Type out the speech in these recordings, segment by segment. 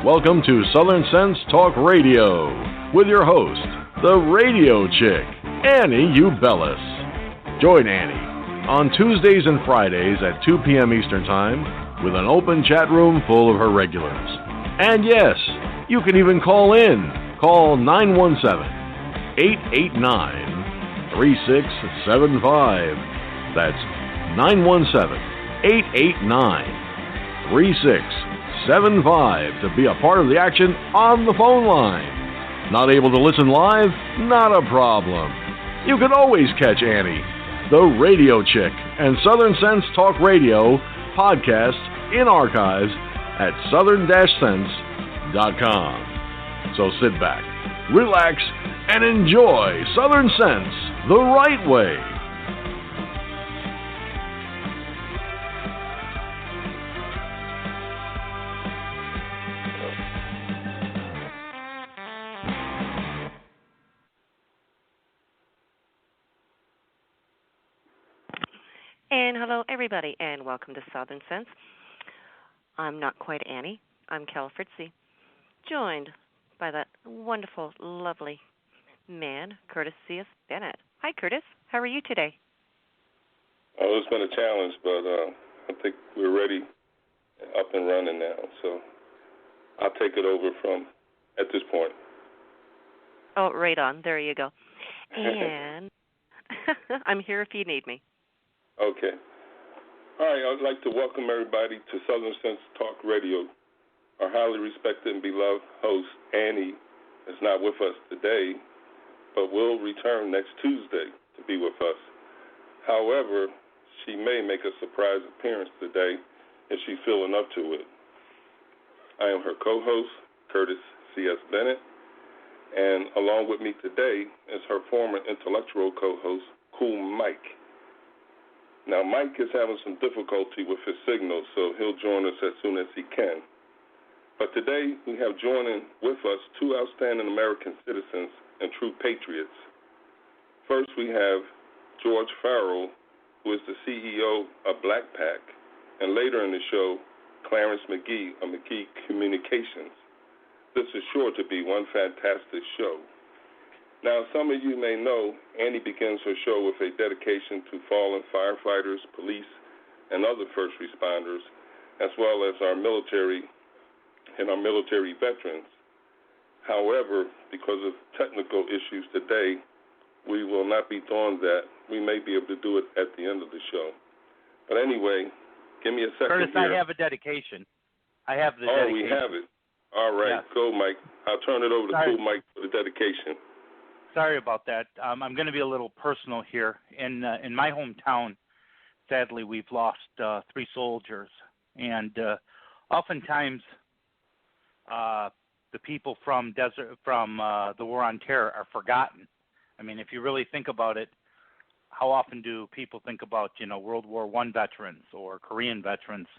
Welcome to Southern Sense Talk Radio with your host, the radio chick, Annie Ubellis. Join Annie on Tuesdays and Fridays at 2 p.m. Eastern Time with an open chat room full of her regulars. And yes, you can even call in. Call 917-889-3675. That's 917-889-3675 to be a part of the action on the phone line. Not able to listen live? Not a problem. You can always catch Annie, the radio chick, and Southern Sense Talk Radio podcast in archives at southern-sense.com. So sit back, relax, and enjoy Southern Sense the right way. And hello, everybody, and welcome to Southern Sense. I'm not quite Annie. I'm Clarence V, joined by that wonderful, lovely man, Curtis C. Bennett. Hi, Curtis. How are you today? Oh, it's been a challenge, but I think we're ready, up and running now. So I'll take it over from at this point. Oh, right on. There you go. And I'm here if you need me. Okay. All right, I'd like to welcome everybody to Southern Sense Talk Radio. Our highly respected and beloved host, Annie, is not with us today, but will return next Tuesday to be with us. However, she may make a surprise appearance today if she's feeling up to it. I am her co-host, Curtis C.S. Bennett, and along with me today is her former intellectual co-host, Cool Mike. Now, Mike is having some difficulty with his signal, so he'll join us as soon as he can. But today, we have joining with us two outstanding American citizens and true patriots. First, we have George Farrell, who is the CEO of Blackpack, and later in the show, Clarence McKee of McKee Communications. This is sure to be one fantastic show. Now, some of you may know Annie begins her show with a dedication to fallen firefighters, police, and other first responders, as well as our military and our military veterans. However, because of technical issues today, we will not be doing that. We may be able to do it at the end of the show. But anyway, give me a second Curtis, here. I have a dedication. I have the dedication. Oh, we have it. All right, yes. Go, Mike. I'll turn it over to Cool Mike for the dedication. Sorry about that. I'm going to be a little personal here. In my hometown, sadly, we've lost 3 soldiers, and oftentimes the people from the War on Terror are forgotten. I mean, if you really think about it, how often do people think about World War I veterans or Korean veterans?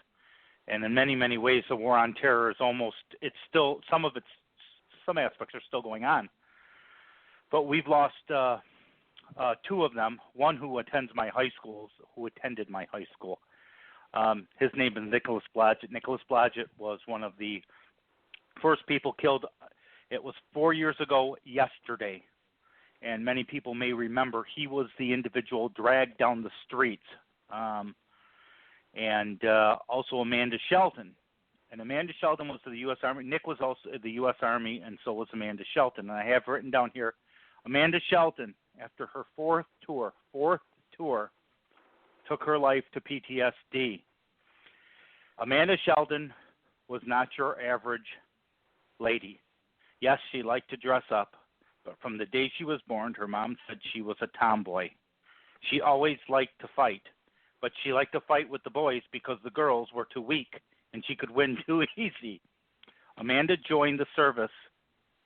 And in many, many ways, the War on Terror is some aspects are still going on. But we've lost 2 of them, one who attended my high school. His name is Nicholas Blodgett. Nicholas Blodgett was one of the first people killed. It was 4 years ago yesterday, and many people may remember he was the individual dragged down the streets. And also Amanda Shelton. And Amanda Shelton was to the U.S. Army. Nick was also in the U.S. Army, and so was Amanda Shelton. And I have written down here, Amanda Shelton, after her fourth tour, took her life to PTSD. Amanda Shelton was not your average lady. Yes, she liked to dress up, but from the day she was born, her mom said she was a tomboy. She always liked to fight, but she liked to fight with the boys because the girls were too weak and she could win too easy. Amanda joined the service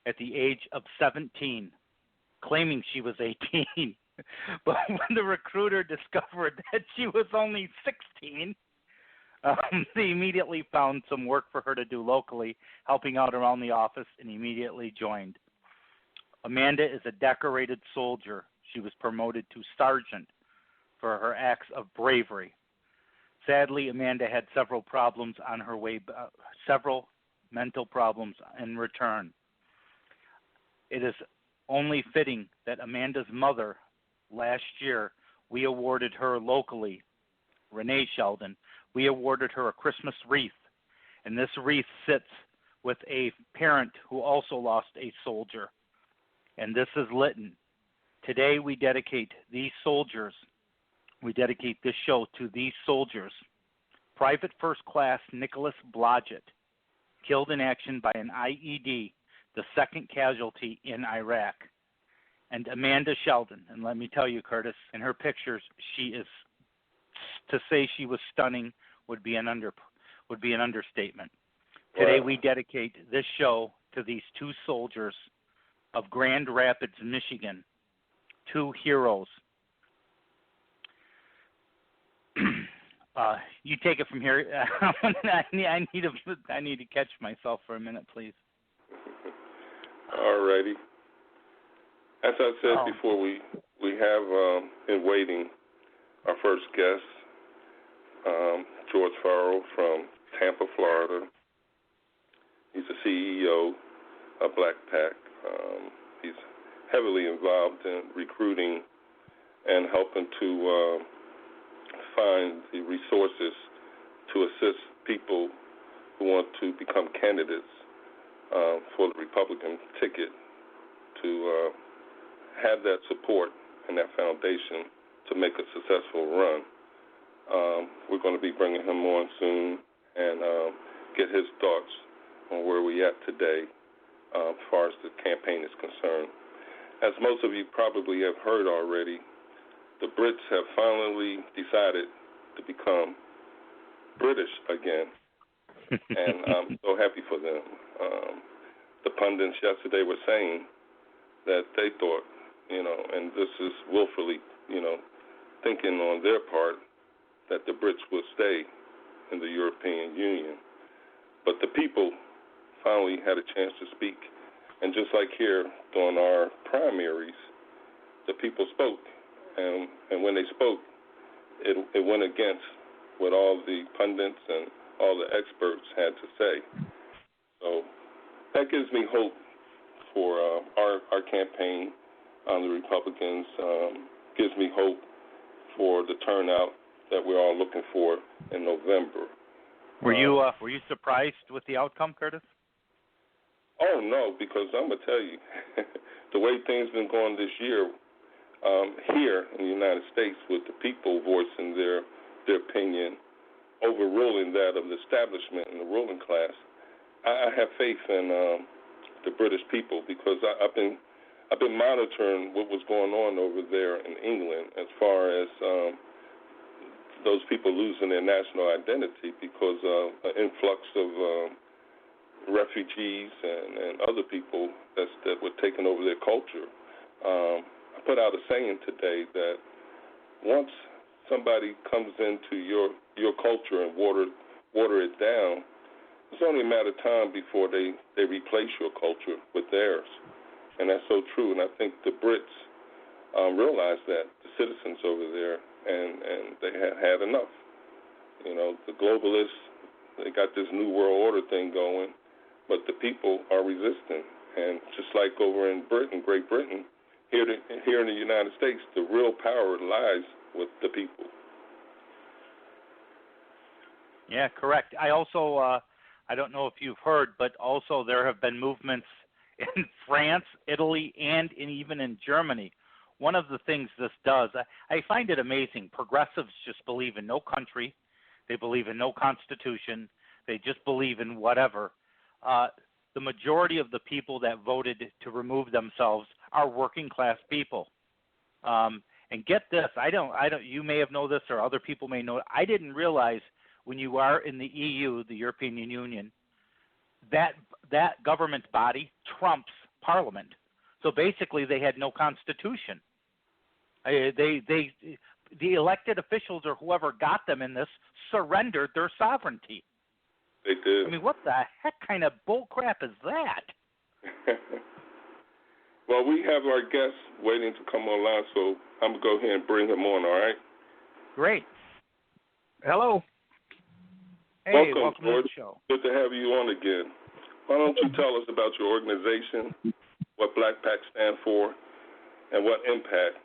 at the age of 17, claiming she was 18. But when the recruiter discovered that she was only 16, they immediately found some work for her to do locally, helping out around the office, and immediately joined. Amanda is a decorated soldier. She was promoted to sergeant for her acts of bravery. Sadly, Amanda had several problems on her way, several mental problems in return. It is only fitting that Amanda's mother, last year, we awarded her locally, Renee Sheldon, we awarded her a Christmas wreath. And this wreath sits with a parent who also lost a soldier. And this is Lytton. Today we dedicate these soldiers, we dedicate this show to these soldiers. Private First Class Nicholas Blodgett, killed in action by an IED, the second casualty in Iraq. And Amanda Sheldon, and let me tell you, Curtis, in her pictures, she is, to say she was stunning would be an understatement. Today we dedicate this show to these two soldiers of Grand Rapids, Michigan, two heroes. You take it from here. I need to catch myself for a minute, please. All righty. As I said before, we have in waiting our first guest, George Farrell from Tampa, Florida. He's the CEO of Black Pack. He's heavily involved in recruiting and helping to find the resources to assist people who want to become candidates for the Republican ticket to have that support and that foundation to make a successful run. We're going to be bringing him on soon and get his thoughts on where we're at today as far as the campaign is concerned. As most of you probably have heard already, the Brits have finally decided to become British again, and I'm so happy for them. The pundits yesterday were saying that they thought, and this is willfully, thinking on their part, that the Brits would stay in the European Union. But the people finally had a chance to speak. And just like here during our primaries, the people spoke. And when they spoke, it went against what all the pundits and all the experts had to say. So that gives me hope for our campaign on the Republicans, gives me hope for the turnout that we're all looking for in November. Were you surprised with the outcome, Curtis? Oh, no, because I'm going to tell you, the way things been going this year, here in the United States, with the people voicing their opinion, overruling that of the establishment and the ruling class, I have faith in the British people, because I've been monitoring what was going on over there in England as far as those people losing their national identity because of an influx of refugees and other people that were taking over their culture. I put out a saying today that once somebody comes into your culture and water it down, it's only a matter of time before they replace your culture with theirs. And that's so true. And I think the Brits realize that, the citizens over there, and they had enough. The globalists, they got this New World Order thing going, but the people are resistant. And just like over in Great Britain, here in the United States, the real power lies with the people. Yeah, correct. I also, I don't know if you've heard, but also there have been movements in France, Italy, and even in Germany. One of the things this does, I find it amazing. Progressives just believe in no country. They believe in no constitution. They just believe in whatever. The majority of the people that voted to remove themselves are working class people. And get this, I don't. You may have known this, or other people may know. I didn't realize when you are in the EU, the European Union, that government body trumps Parliament. So basically, they had no constitution. The elected officials or whoever got them in this surrendered their sovereignty. They did. I mean, what the heck kind of bull crap is that? Well, we have our guest waiting to come online, so I'm going to go ahead and bring him on, all right? Great. Hello. Hey, welcome George. to the show. Good to have you on again. Why don't you tell us about your organization, what Black PAC stand for, and what impact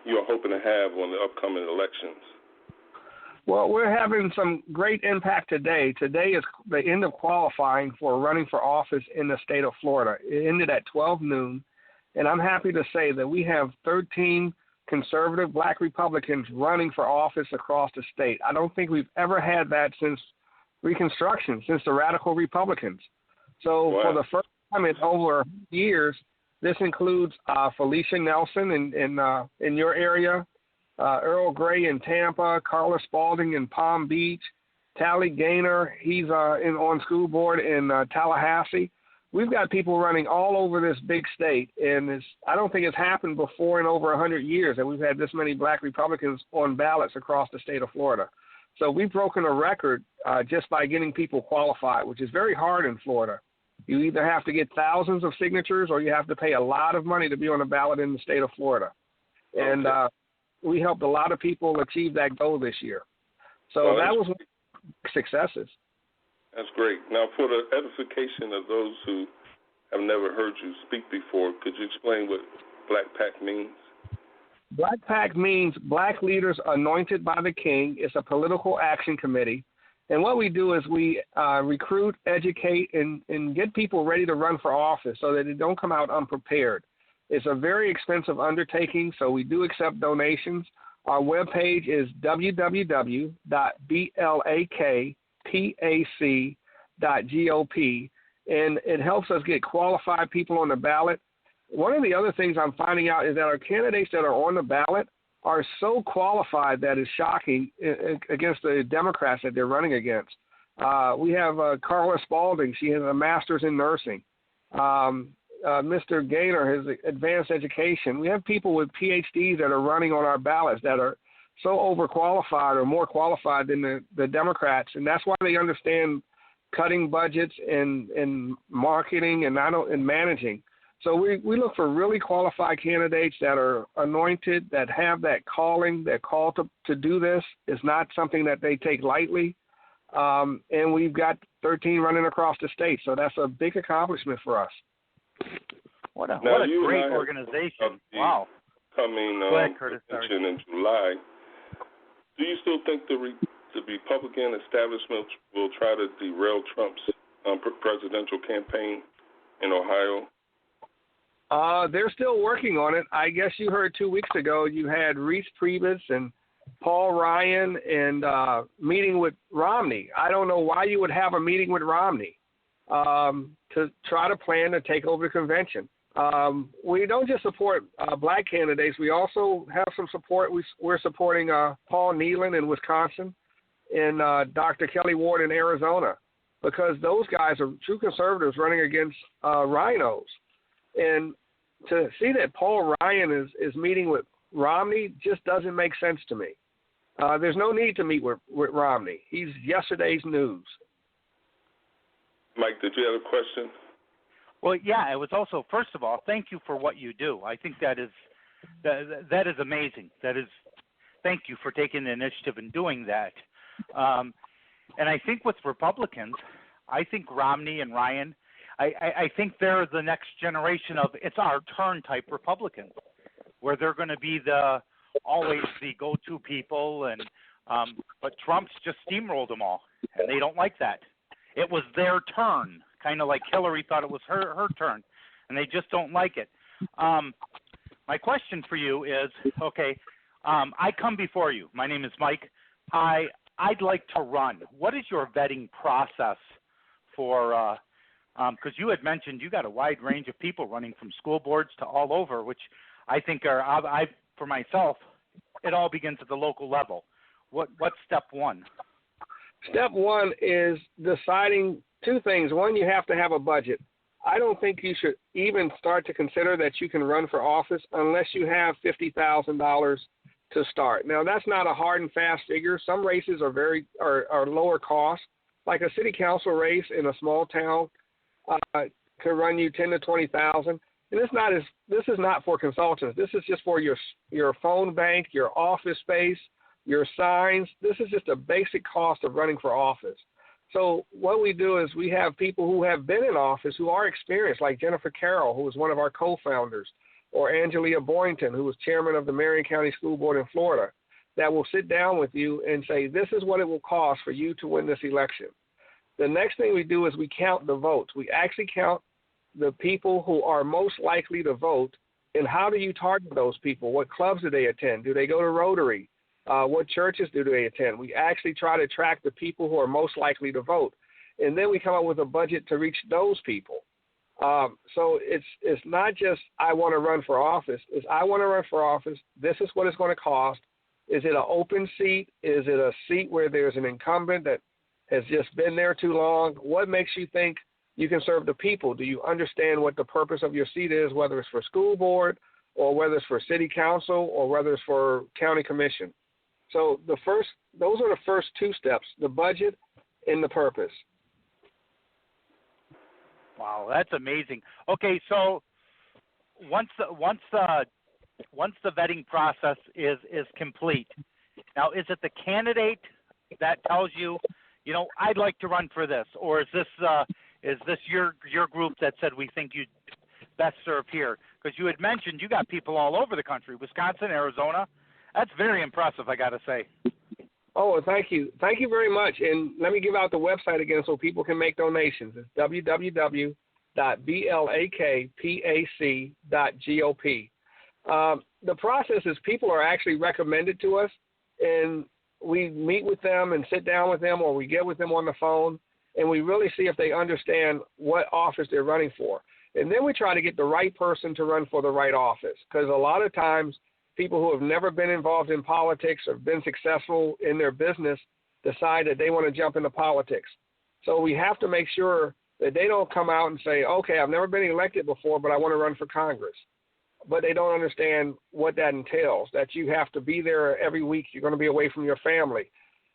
you're hoping to have on the upcoming elections? Well, we're having some great impact today. Today is the end of qualifying for running for office in the state of Florida. It ended at 12 noon, and I'm happy to say that we have 13 conservative Black Republicans running for office across the state. I don't think we've ever had that since Reconstruction, since the Radical Republicans. So wow. For the first time in over years, this includes Felicia Nelson in your area, Earl Gray in Tampa, Carla Spalding in Palm Beach, Tally Gaynor, he's on school board in Tallahassee. We've got people running all over this big state, and I don't think it's happened before in over 100 years that we've had this many Black Republicans on ballots across the state of Florida. So we've broken a record just by getting people qualified, which is very hard in Florida. You either have to get thousands of signatures or you have to pay a lot of money to be on a ballot in the state of Florida. Okay. And we helped a lot of people achieve that goal this year. So that was one of the successes. That's great. Now, for the edification of those who have never heard you speak before, could you explain what Black PAC means? Black PAC means Black Leaders Anointed by the King. It's a political action committee. And what we do is we recruit, educate, and get people ready to run for office so that they don't come out unprepared. It's a very expensive undertaking, so we do accept donations. Our webpage is www.blakpac.gop, and it helps us get qualified people on the ballot. One of the other things I'm finding out is that our candidates that are on the ballot are so qualified that it's shocking against the Democrats that they're running against. We have Carla Spalding. She has a master's in nursing. Mr. Gaynor has advanced education. We have people with PhDs that are running on our ballots that are so overqualified or more qualified than the Democrats, and that's why they understand cutting budgets and marketing and managing. So we look for really qualified candidates that are anointed, that have that calling, that call to do this. It's not something that they take lightly. And we've got 13 running across the state, so that's a big accomplishment for us. What a great organization. Wow. Coming election in July, do you still think the Republican establishment will try to derail Trump's presidential campaign in Ohio? They're still working on it. I guess you heard 2 weeks ago you had Reese Priebus and Paul Ryan and meeting with Romney. I don't know why you would have a meeting with Romney to try to plan to take over the convention. We don't just support Black candidates. We also have some support. We're supporting Paul Nealon in Wisconsin and Dr. Kelly Ward in Arizona because those guys are true conservatives running against rhinos. And to see that Paul Ryan is meeting with Romney just doesn't make sense to me. There's no need to meet with Romney. He's yesterday's news. Mike, did you have a question? Well, yeah, it was also, first of all, thank you for what you do. I think that is amazing. Thank you for taking the initiative and doing that. And I think with Republicans, I think Romney and Ryan, I think they're the next generation of it's our turn type Republicans, where they're going to be always the go-to people, and but Trump's just steamrolled them all, and they don't like that. It was their turn, kind of like Hillary thought it was her turn, and they just don't like it. My question for you is, okay, I come before you. My name is Mike. I'd like to run. What is your vetting process for because you had mentioned you got a wide range of people running from school boards to all over, which I think for myself, it all begins at the local level. What's step one? Step one is deciding two things. One, you have to have a budget. I don't think you should even start to consider that you can run for office unless you have $50,000 to start. Now, that's not a hard and fast figure. Some races are lower cost. Like a city council race in a small town can run you $10,000 to $20,000. And this is not for consultants. This is just for your phone bank, your office space, your signs. This is just a basic cost of running for office. So what we do is we have people who have been in office who are experienced, like Jennifer Carroll, who was one of our co-founders, or Angelia Boynton, who was chairman of the Marion County School Board in Florida, that will sit down with you and say, this is what it will cost for you to win this election. The next thing we do is we count the votes. We actually count the people who are most likely to vote, and how do you target those people? What clubs do they attend? Do they go to Rotary? What churches do they attend? We actually try to track the people who are most likely to vote, and then we come up with a budget to reach those people. So it's not just I want to run for office. It's I want to run for office. This is what it's going to cost. Is it an open seat? Is it a seat where there's an incumbent that has just been there too long? What makes you think you can serve the people? Do you understand what the purpose of your seat is, whether it's for school board or whether it's for city council or whether it's for county commission? So those are the first two steps, the budget and the purpose. Wow, that's amazing. Okay, so once the vetting process is complete, now is it the candidate that tells you, I'd like to run for this, or is this your group that said we think you'd best serve here? Because you had mentioned you got people all over the country, Wisconsin, Arizona. That's very impressive, I got to say. Oh, thank you. Thank you very much. And let me give out the website again so people can make donations. It's www.blakpac.gop. The process is people are actually recommended to us, and we meet with them and sit down with them, or we get with them on the phone, and we really see if they understand what office they're running for. And then we try to get the right person to run for the right office, because a lot of times people who have never been involved in politics or been successful in their business decide that they want to jump into politics. So we have to make sure that they don't come out and say, okay, I've never been elected before, but I want to run for Congress. But they don't understand what that entails, that you have to be there every week. You're going to be away from your family.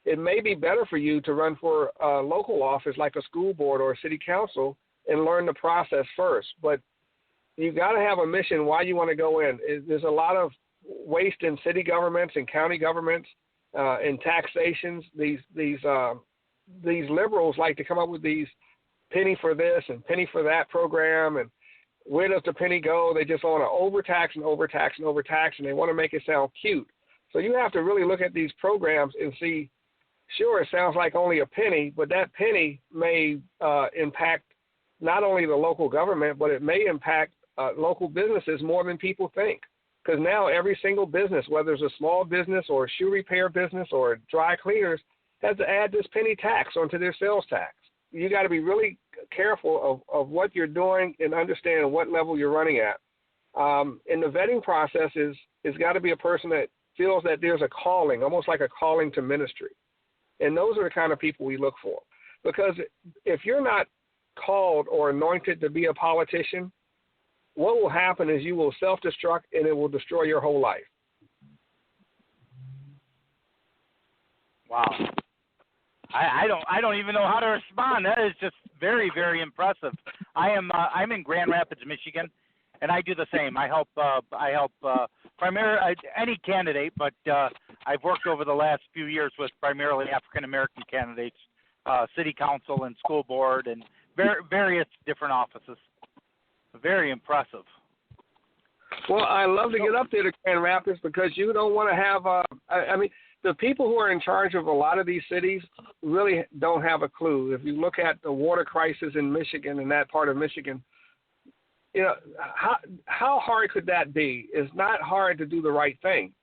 It may be better for you to run for a local office like a school board or a city council and learn the process first. But you got to have a mission why you want to go in. There's a lot of waste in city governments and county governments, in taxations. These liberals like to come up with these penny for this and penny for that program, and where does the penny go? They just want to overtax and overtax and overtax, and they want to make it sound cute. So you have to really look at these programs and see, sure, it sounds like only a penny, but that penny may impact not only the local government, but it may impact local businesses more than people think. Because now every single business, whether it's a small business or a shoe repair business or dry cleaners, has to add this penny tax onto their sales tax. You got to be really careful of what you're doing and understand what level you're running at. And the vetting process is got to be a person that feels that there's a calling, almost like a calling to ministry. And those are the kind of people we look for. Because if you're not called or anointed to be a politician, what will happen is you will self-destruct and it will destroy your whole life. Wow. I don't even know how to respond. That is just very, very impressive. I'm in Grand Rapids, Michigan, and I do the same. I help primarily any candidate, but I've worked over the last few years with primarily African American candidates, city council and school board, and various different offices. Very impressive. Well, I love to get up there to Grand Rapids because you don't want to have the people who are in charge of a lot of these cities really don't have a clue. If you look at the water crisis in Michigan and that part of Michigan, how hard could that be? It's not hard to do the right thing.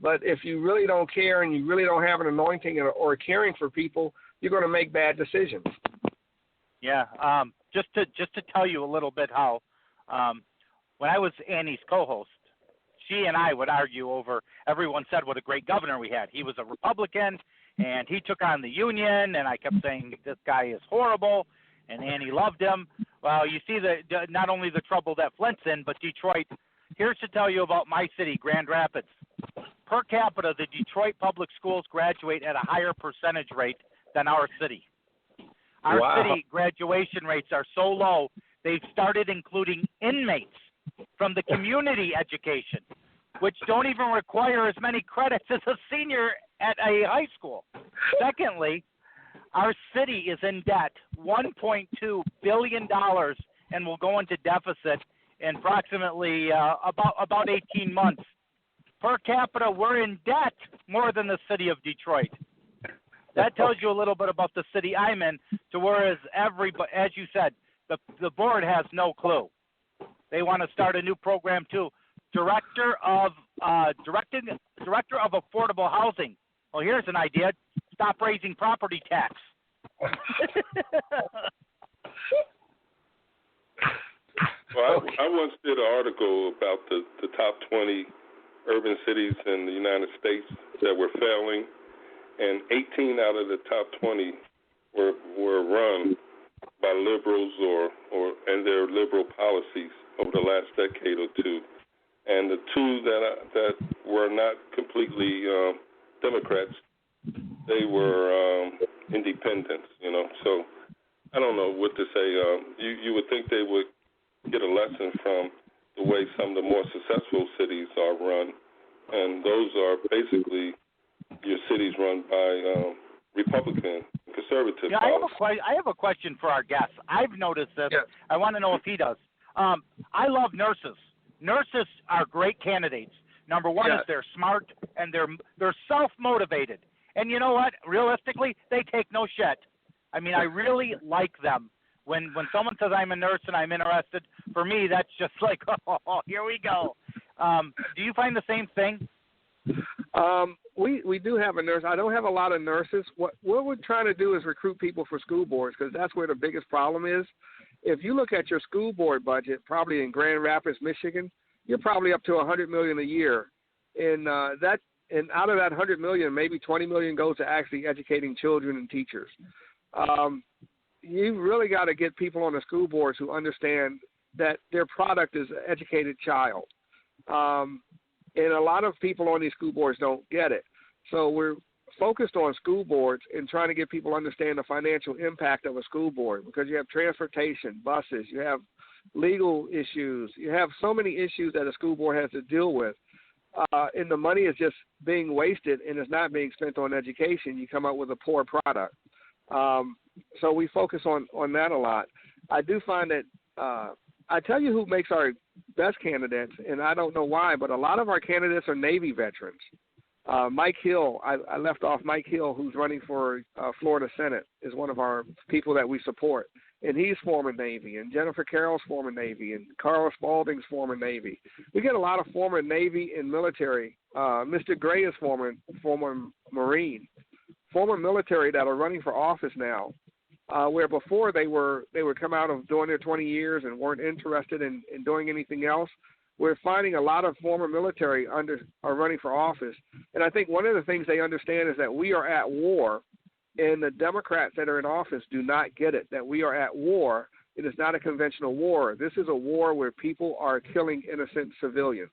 But if you really don't care and you really don't have an anointing or caring for people, you're going to make bad decisions. Yeah. Just to tell you a little bit how, when I was Annie's co-host, she and I would argue over, everyone said what a great governor we had. He was a Republican, and he took on the union, and I kept saying this guy is horrible, and Annie loved him. Well, you see not only the trouble that Flint's in, but Detroit. Here's to tell you about my city, Grand Rapids. Per capita, the Detroit public schools graduate at a higher percentage rate than our city. Our city graduation rates are so low, they've started including inmates from the community education, which don't even require as many credits as a senior at a high school. Secondly, Our city is in debt, $1.2 billion, and will go into deficit in approximately about 18 months. Per capita, we're in debt more than the city of Detroit. That tells you a little bit about the city I'm in, to whereas as you said, the board has no clue. They want to start a new program too. Director of Affordable Housing. Well, here's an idea. Stop raising property tax. Well, I once did an article about the top 20 urban cities in the United States that were failing, and 18 out of the top 20 were run by liberals and their liberal policies over the last decade or two. And the two that were not completely Democrats, they were independents, So I don't know what to say. You would think they would get a lesson from the way some of the more successful cities are run, and those are basically your cities run by Republican, conservative. Yeah, I have a question for our guests. I've noticed this. Yeah. I want to know if he does. I love nurses. Nurses are great candidates. Number one is they're smart and they're self-motivated. And you know what? Realistically, they take no shit. I mean, I really like them. When someone says I'm a nurse and I'm interested, for me, that's just like, oh, here we go. Do you find the same thing? We do have a nurse. I don't have a lot of nurses. What we're trying to do is recruit people for school boards, because that's where the biggest problem is. If you look at your school board budget, probably in Grand Rapids, Michigan, you're probably up to $100 million a year, and out of that $100 million, maybe $20 million goes to actually educating children and teachers. You really got to get people on the school boards who understand that their product is an educated child. And a lot of people on these school boards don't get it. So we're focused on school boards and trying to get people to understand the financial impact of a school board, because you have transportation, buses, you have legal issues, you have so many issues that a school board has to deal with. And the money is just being wasted and it's not being spent on education. You come up with a poor product. So we focus on that a lot. I do find that I tell you who makes our best candidates, and I don't know why, but a lot of our candidates are Navy veterans. Mike Hill, I left off Mike Hill, who's running for Florida Senate, is one of our people that we support. And he's former Navy, and Jennifer Carroll's former Navy, and Carl Spalding's former Navy. We get a lot of former Navy and military. Mr. Gray is former Marine. Former military that are running for office now, where before they would come out of doing their 20 years and weren't interested in doing anything else. We're finding a lot of former military are running for office. And I think one of the things they understand is that we are at war, and the Democrats that are in office do not get it, that we are at war. It is not a conventional war. This is a war where people are killing innocent civilians.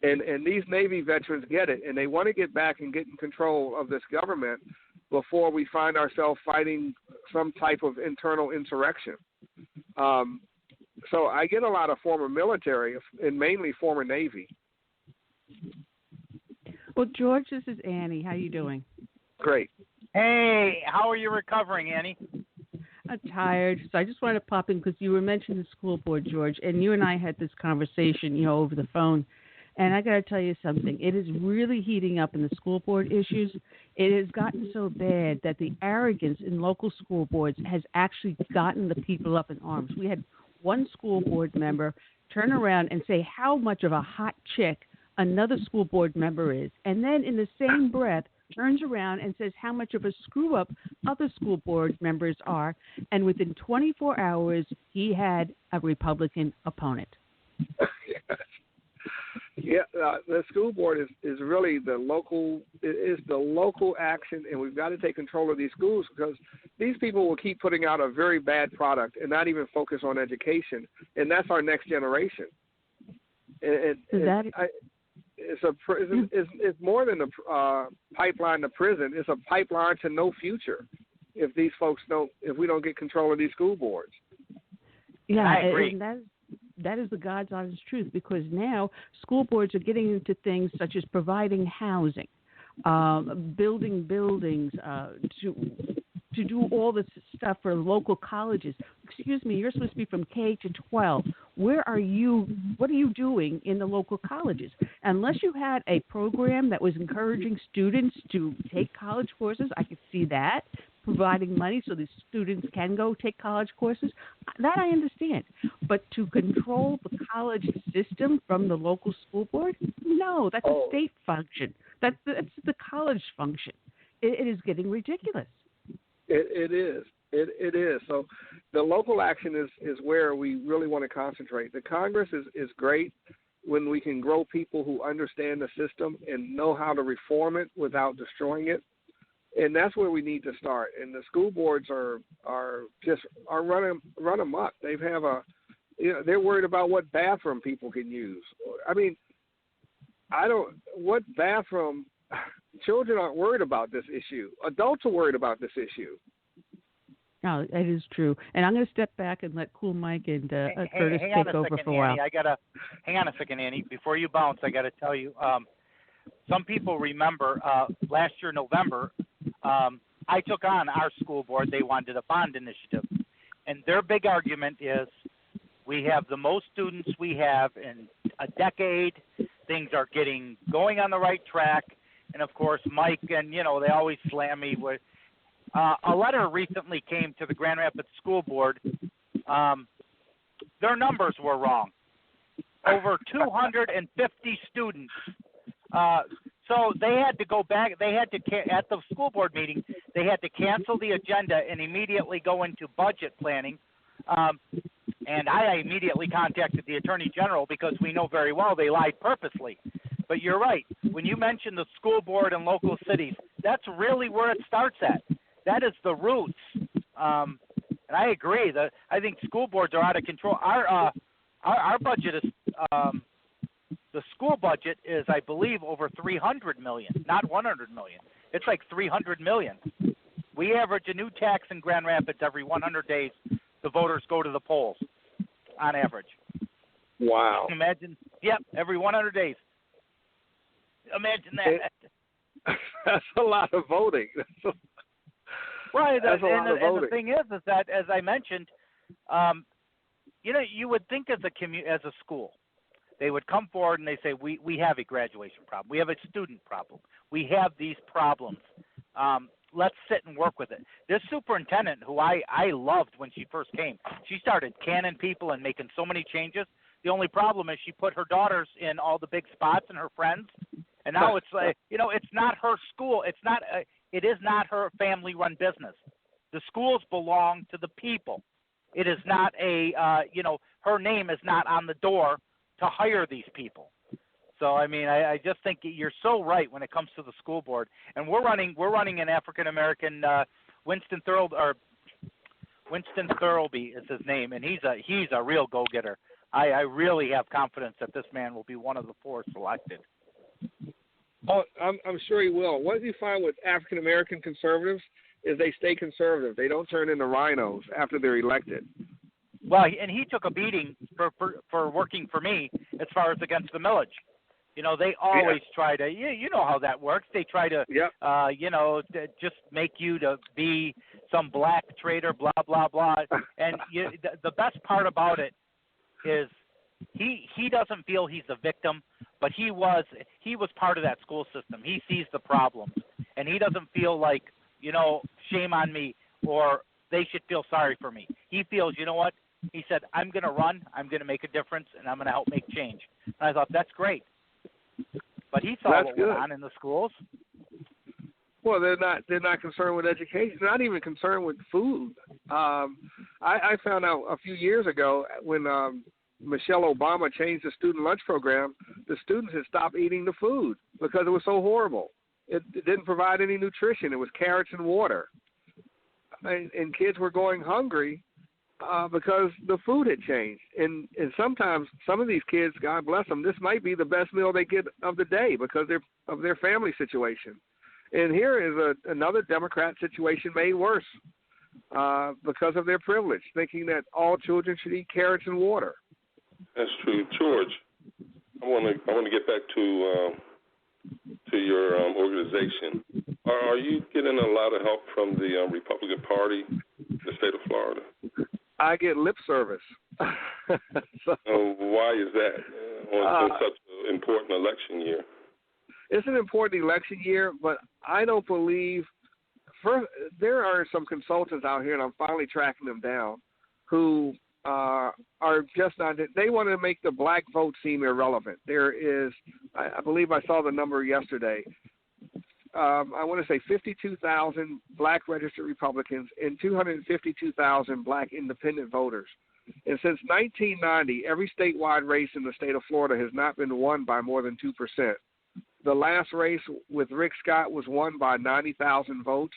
And these Navy veterans get it, and they want to get back and get in control of this government before we find ourselves fighting some type of internal insurrection. So I get a lot of former military and mainly former Navy. Well, George, this is Annie. How you doing? Great. Hey, how are you recovering, Annie? I'm tired, so I just wanted to pop in because you were mentioning the school board, George, and you and I had this conversation, over the phone. And I got to tell you something. It is really heating up in the school board issues. It has gotten so bad that the arrogance in local school boards has actually gotten the people up in arms. We had one school board member turn around and say how much of a hot chick another school board member is, and then in the same breath turns around and says how much of a screw-up other school board members are, and within 24 hours he had a Republican opponent. Yeah, the school board is really the local action, and we've got to take control of these schools, because these people will keep putting out a very bad product and not even focus on education, and that's our next generation. It's more than a pipeline to prison. It's a pipeline to no future if we don't get control of these school boards. Yeah, I agree. And that is the God's honest truth, because now school boards are getting into things such as providing housing, building buildings, to do all this stuff for local colleges. Excuse me, you're supposed to be from K to 12. Where are you? What are you doing in the local colleges? Unless you had a program that was encouraging students to take college courses, I could see that, providing money so the students can go take college courses, that I understand. But to control the college system from the local school board, no, that's a state function. That's the college function. It is getting ridiculous. It is. It is. So the local action is where we really want to concentrate. The Congress is great when we can grow people who understand the system and know how to reform it without destroying it. And that's where we need to start. And the school boards are run amok. They have they're worried about what bathroom people can use. I mean, what bathroom? Children aren't worried about this issue. Adults are worried about this issue. No, it is true. And I'm going to step back and let Cool Mike and Curtis take over for a while. Hang on a second, Annie. Before you bounce, I got to tell you. Some people remember last year, November, I took on our school board. They wanted a bond initiative. And their big argument is we have the most students we have in a decade. Things are going on the right track. And, of course, Mike and, they always slam me with a letter recently came to the Grand Rapids School Board. Their numbers were wrong. Over 250 students. So they had to go back. They had to, at the school board meeting, they had to cancel the agenda and immediately go into budget planning. And I immediately contacted the Attorney General because we know very well they lied purposely. But you're right. When you mention the school board and local cities, that's really where it starts at. That is the roots. And I agree. I think school boards are out of control. Our budget is the school budget is, I believe, over $300 million, not $100 million. It's like $300 million. We average a new tax in Grand Rapids every 100 days. The voters go to the polls, on average. Wow. Imagine, every 100 days. Imagine that. That's a lot of voting. Right. That's a lot of voting. And the thing is that, as I mentioned, you would think as a school, they would come forward and they say, we have a graduation problem. We have a student problem. We have these problems. Let's sit and work with it. This superintendent, who I loved when she first came, she started canning people and making so many changes. The only problem is she put her daughters in all the big spots and her friends. And now it's like, it's not her school. It is not her family-run business. The schools belong to the people. It is not her name is not on the door to hire these people. So, I mean, I just think you're so right when it comes to the school board. And we're running an African-American, Winston Thurlby is his name, and he's a real go-getter. I really have confidence that this man will be one of the 4 selected. Oh, I'm sure he will. What you find with African-American conservatives is they stay conservative. They don't turn into rhinos after they're elected. Well, and he took a beating for working for me as far as against the millage. They always try to, you know how that works. They try to, just make you to be some black traitor, blah, blah, blah. And the best part about it is he doesn't feel he's a victim, but he was part of that school system. He sees the problems, and he doesn't feel like, shame on me or they should feel sorry for me. He feels, you know what? He said, I'm going to run, I'm going to make a difference, and I'm going to help make change. And I thought, that's great. But he saw what went on in the schools. Well, they're not concerned with education. They're not even concerned with food. I found out a few years ago when Michelle Obama changed the student lunch program, the students had stopped eating the food because it was so horrible. It didn't provide any nutrition. It was carrots and water. And kids were going hungry because the food had changed. And sometimes some of these kids, God bless them, this might be the best meal they get of the day because of their family situation. And here is another Democrat situation made worse because of their privilege, thinking that all children should eat carrots and water. That's true. George, I want to get back to your organization. Are you getting a lot of help from the Republican Party in the state of Florida? I get lip service. So, why is that on such an important election year? It's an important election year, but I don't believe there are some consultants out here, and I'm finally tracking them down, who are just not. They want to make the black vote seem irrelevant. There is, I believe I saw the number yesterday. I want to say 52,000 black registered Republicans and 252,000 black independent voters. And since 1990, every statewide race in the state of Florida has not been won by more than 2%. The last race with Rick Scott was won by 90,000 votes.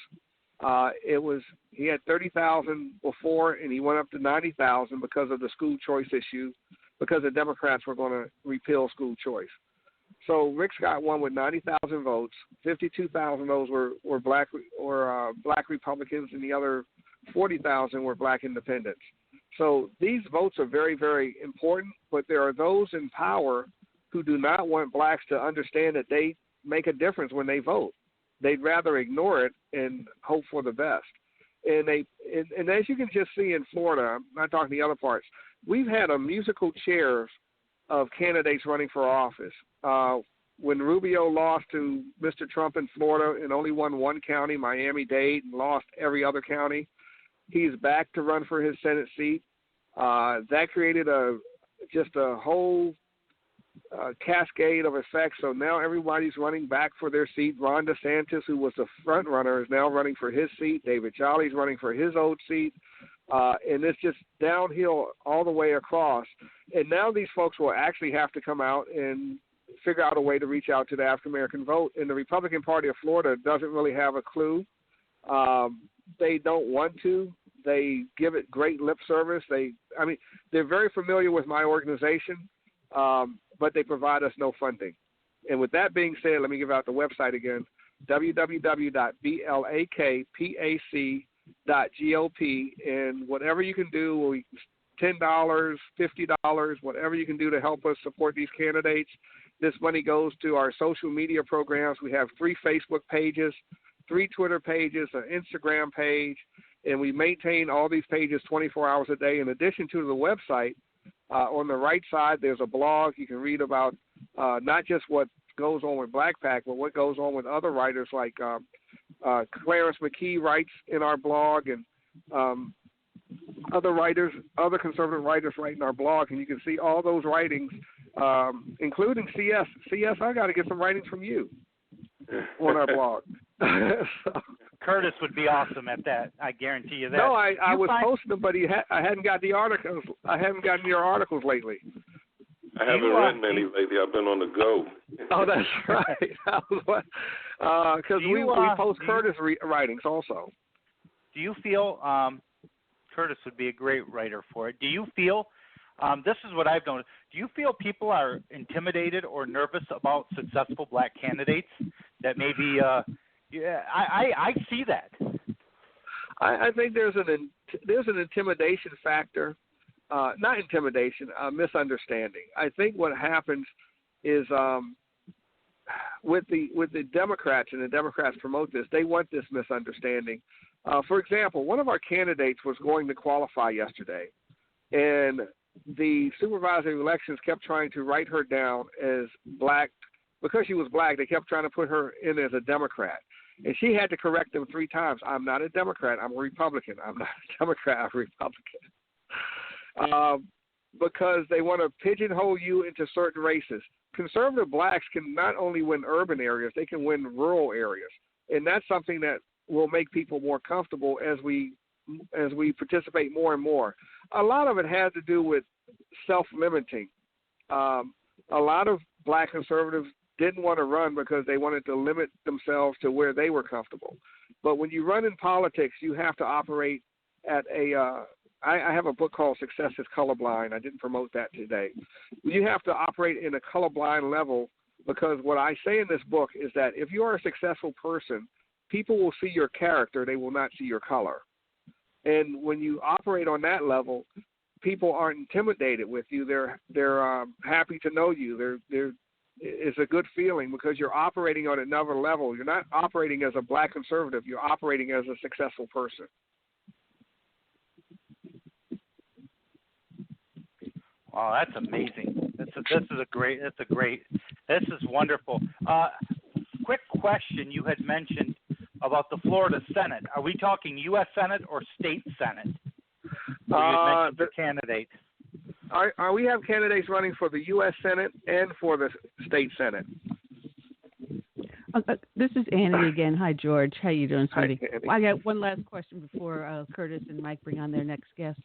He had 30,000 before, and he went up to 90,000 because of the school choice issue, because the Democrats were going to repeal school choice. So Rick Scott won with 90,000 votes. 52,000 of those were black Republicans, and the other 40,000 were black independents. So these votes are very, very important, but there are those in power who do not want blacks to understand that they make a difference when they vote. They'd rather ignore it and hope for the best. And as you can just see in Florida, I'm not talking the other parts, we've had a musical chairs of candidates running for office. When Rubio lost to Mr. Trump in Florida and only won one county, Miami-Dade, and lost every other county, he's back to run for his Senate seat. That created just a whole cascade of effects. So now everybody's running back for their seat. Ron DeSantis, who was the front runner, is now running for his seat. David Jolly's running for his old seat. And it's just downhill all the way across. And now these folks will actually have to come out and figure out a way to reach out to the African-American vote. And the Republican Party of Florida doesn't really have a clue. They don't want to. They give it great lip service. They're very familiar with my organization, but they provide us no funding. And with that being said, let me give out the website again, www.blakpac.gop, and whatever you can do, $10, $50, whatever you can do to help us support these candidates. This money goes to our social media programs. We have 3 Facebook pages, 3 Twitter pages, an Instagram page, and we maintain all these pages 24 hours a day. In addition to the website, on the right side, there's a blog. You can read about not just what goes on with Black Pac, but what goes on with other writers like Clarence McKee writes in our blog, and other conservative writers write in our blog, and you can see all those writings, including CS. CS, I got to get some writings from you on our blog. So, Curtis would be awesome at that. I guarantee you that. No, I was posting them, but I hadn't got the articles. I haven't gotten your articles lately. I haven't written any lately. I've been on the go. Oh, that's right. Because we post Curtis writings also. Do you feel Curtis would be a great writer for it? Do you feel this is what I've noticed. Do you feel people are intimidated or nervous about successful black candidates that maybe I see that. I think there's an intimidation factor, not intimidation, misunderstanding. I think what happens is with the Democrats, and the Democrats promote this, they want this misunderstanding. For example, one of our candidates was going to qualify yesterday, and the supervisor of elections kept trying to write her down as black. Because she was black, they kept trying to put her in as a Democrat. And she had to correct them 3 times. I'm not a Democrat. I'm a Republican. I'm not a Democrat. I'm a Republican. Because they want to pigeonhole you into certain races. Conservative blacks can not only win urban areas, they can win rural areas. And that's something that will make people more comfortable as we participate more and more. A lot of it has to do with self-limiting. A lot of black conservatives didn't want to run because they wanted to limit themselves to where they were comfortable. But when you run in politics, you have to operate at I have a book called Success is Colorblind. I didn't promote that today. You have to operate in a colorblind level, because what I say in this book is that if you are a successful person, people will see your character. They will not see your color. And when you operate on that level, people aren't intimidated with you. They're happy to know you. It's a good feeling because you're operating on another level. You're not operating as a black conservative. You're operating as a successful person. Oh, that's amazing. This is wonderful. Quick question: you had mentioned about the Florida Senate. Are we talking U.S. Senate or state Senate? You had mentioned the candidate. We have candidates running for the U.S. Senate and for the state Senate. This is Annie again. Hi, George. How you doing, sweetie? Hi, Annie. I got one last question before Curtis and Mike bring on their next guest.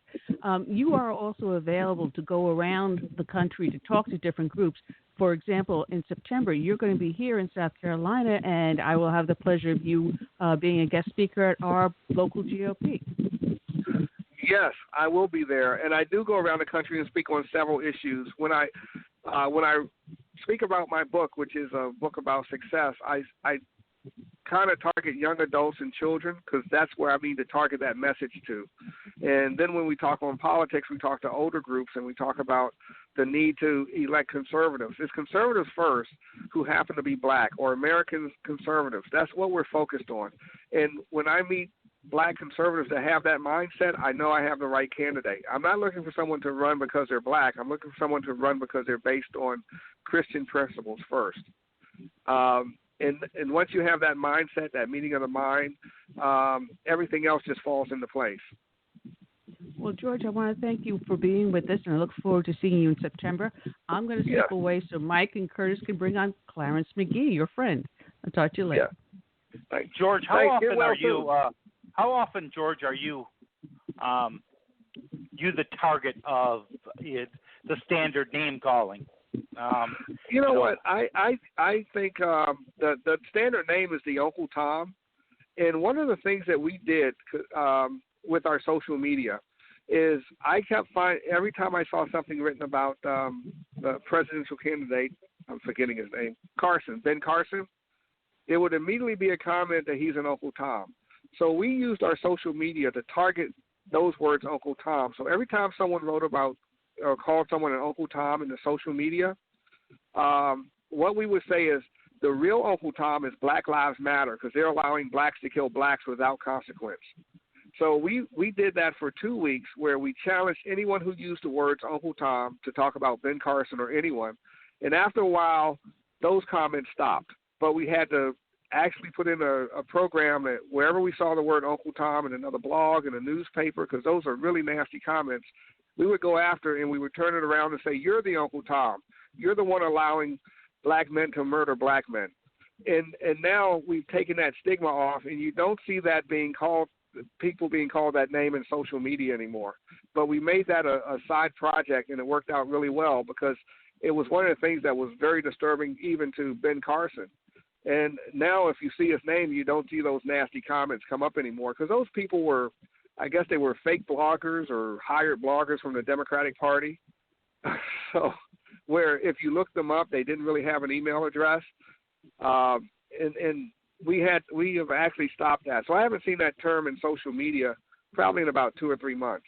You are also available to go around the country to talk to different groups. For example, in September, you're going to be here in South Carolina, and I will have the pleasure of you being a guest speaker at our local GOP. Yes, I will be there, and I do go around the country and speak on several issues. When I speak about my book, which is a book about success, I kind of target young adults and children because that's where I mean to target that message to. And then when we talk on politics, we talk to older groups and we talk about the need to elect conservatives. It's conservatives first who happen to be black or American conservatives. That's what we're focused on. And when I meet black conservatives that have that mindset, I know I have the right candidate. I'm not looking for someone to run because they're black. I'm looking for someone to run because they're based on Christian principles first. And once you have that mindset, that meeting of the mind, everything else just falls into place. Well, George, I want to thank you for being with us, and I look forward to seeing you in September. I'm going to step away so Mike and Curtis can bring on Clarence McKee, your friend. I'll talk to you later. Yeah. Thanks. George, how often are you? How often, George, are you the target of the standard name calling? You know what? I think the standard name is the Uncle Tom, and one of the things that we did with our social media is I kept every time I saw something written about the presidential candidate, I'm forgetting his name, Ben Carson, it would immediately be a comment that he's an Uncle Tom. So we used our social media to target those words, Uncle Tom. So every time someone wrote about or called someone an Uncle Tom in the social media, what we would say is the real Uncle Tom is Black Lives Matter because they're allowing blacks to kill blacks without consequence. So we did that for 2 weeks where we challenged anyone who used the words Uncle Tom to talk about Ben Carson or anyone. And after a while, those comments stopped. But we had to actually put in a program that wherever we saw the word Uncle Tom in another blog, in a newspaper, because those are really nasty comments, we would go after and we would turn it around and say, you're the Uncle Tom. You're the one allowing black men to murder black men. And now we've taken that stigma off, and you don't see that people being called that name in social media anymore. But we made that a side project, and it worked out really well because it was one of the things that was very disturbing even to Ben Carson. And now if you see his name, you don't see those nasty comments come up anymore because those people were, I guess they were fake bloggers or hired bloggers from the Democratic Party. So where if you look them up, they didn't really have an email address. And we have actually stopped that. So I haven't seen that term in social media probably in about 2 or 3 months.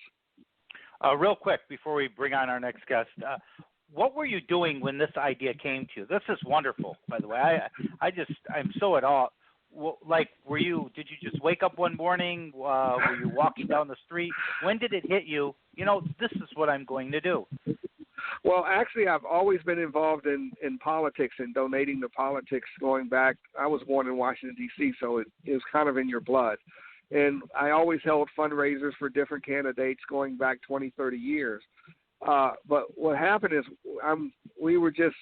Real quick, before we bring on our next guest, what were you doing when this idea came to you? This is wonderful, by the way. I'm so at awe. Like, did you just wake up one morning? Were you walking down the street? When did it hit you? This is what I'm going to do. Well, actually, I've always been involved in politics and donating to politics going back. I was born in Washington, D.C., so it was kind of in your blood. And I always held fundraisers for different candidates going back 20, 30 years. But what happened is we were just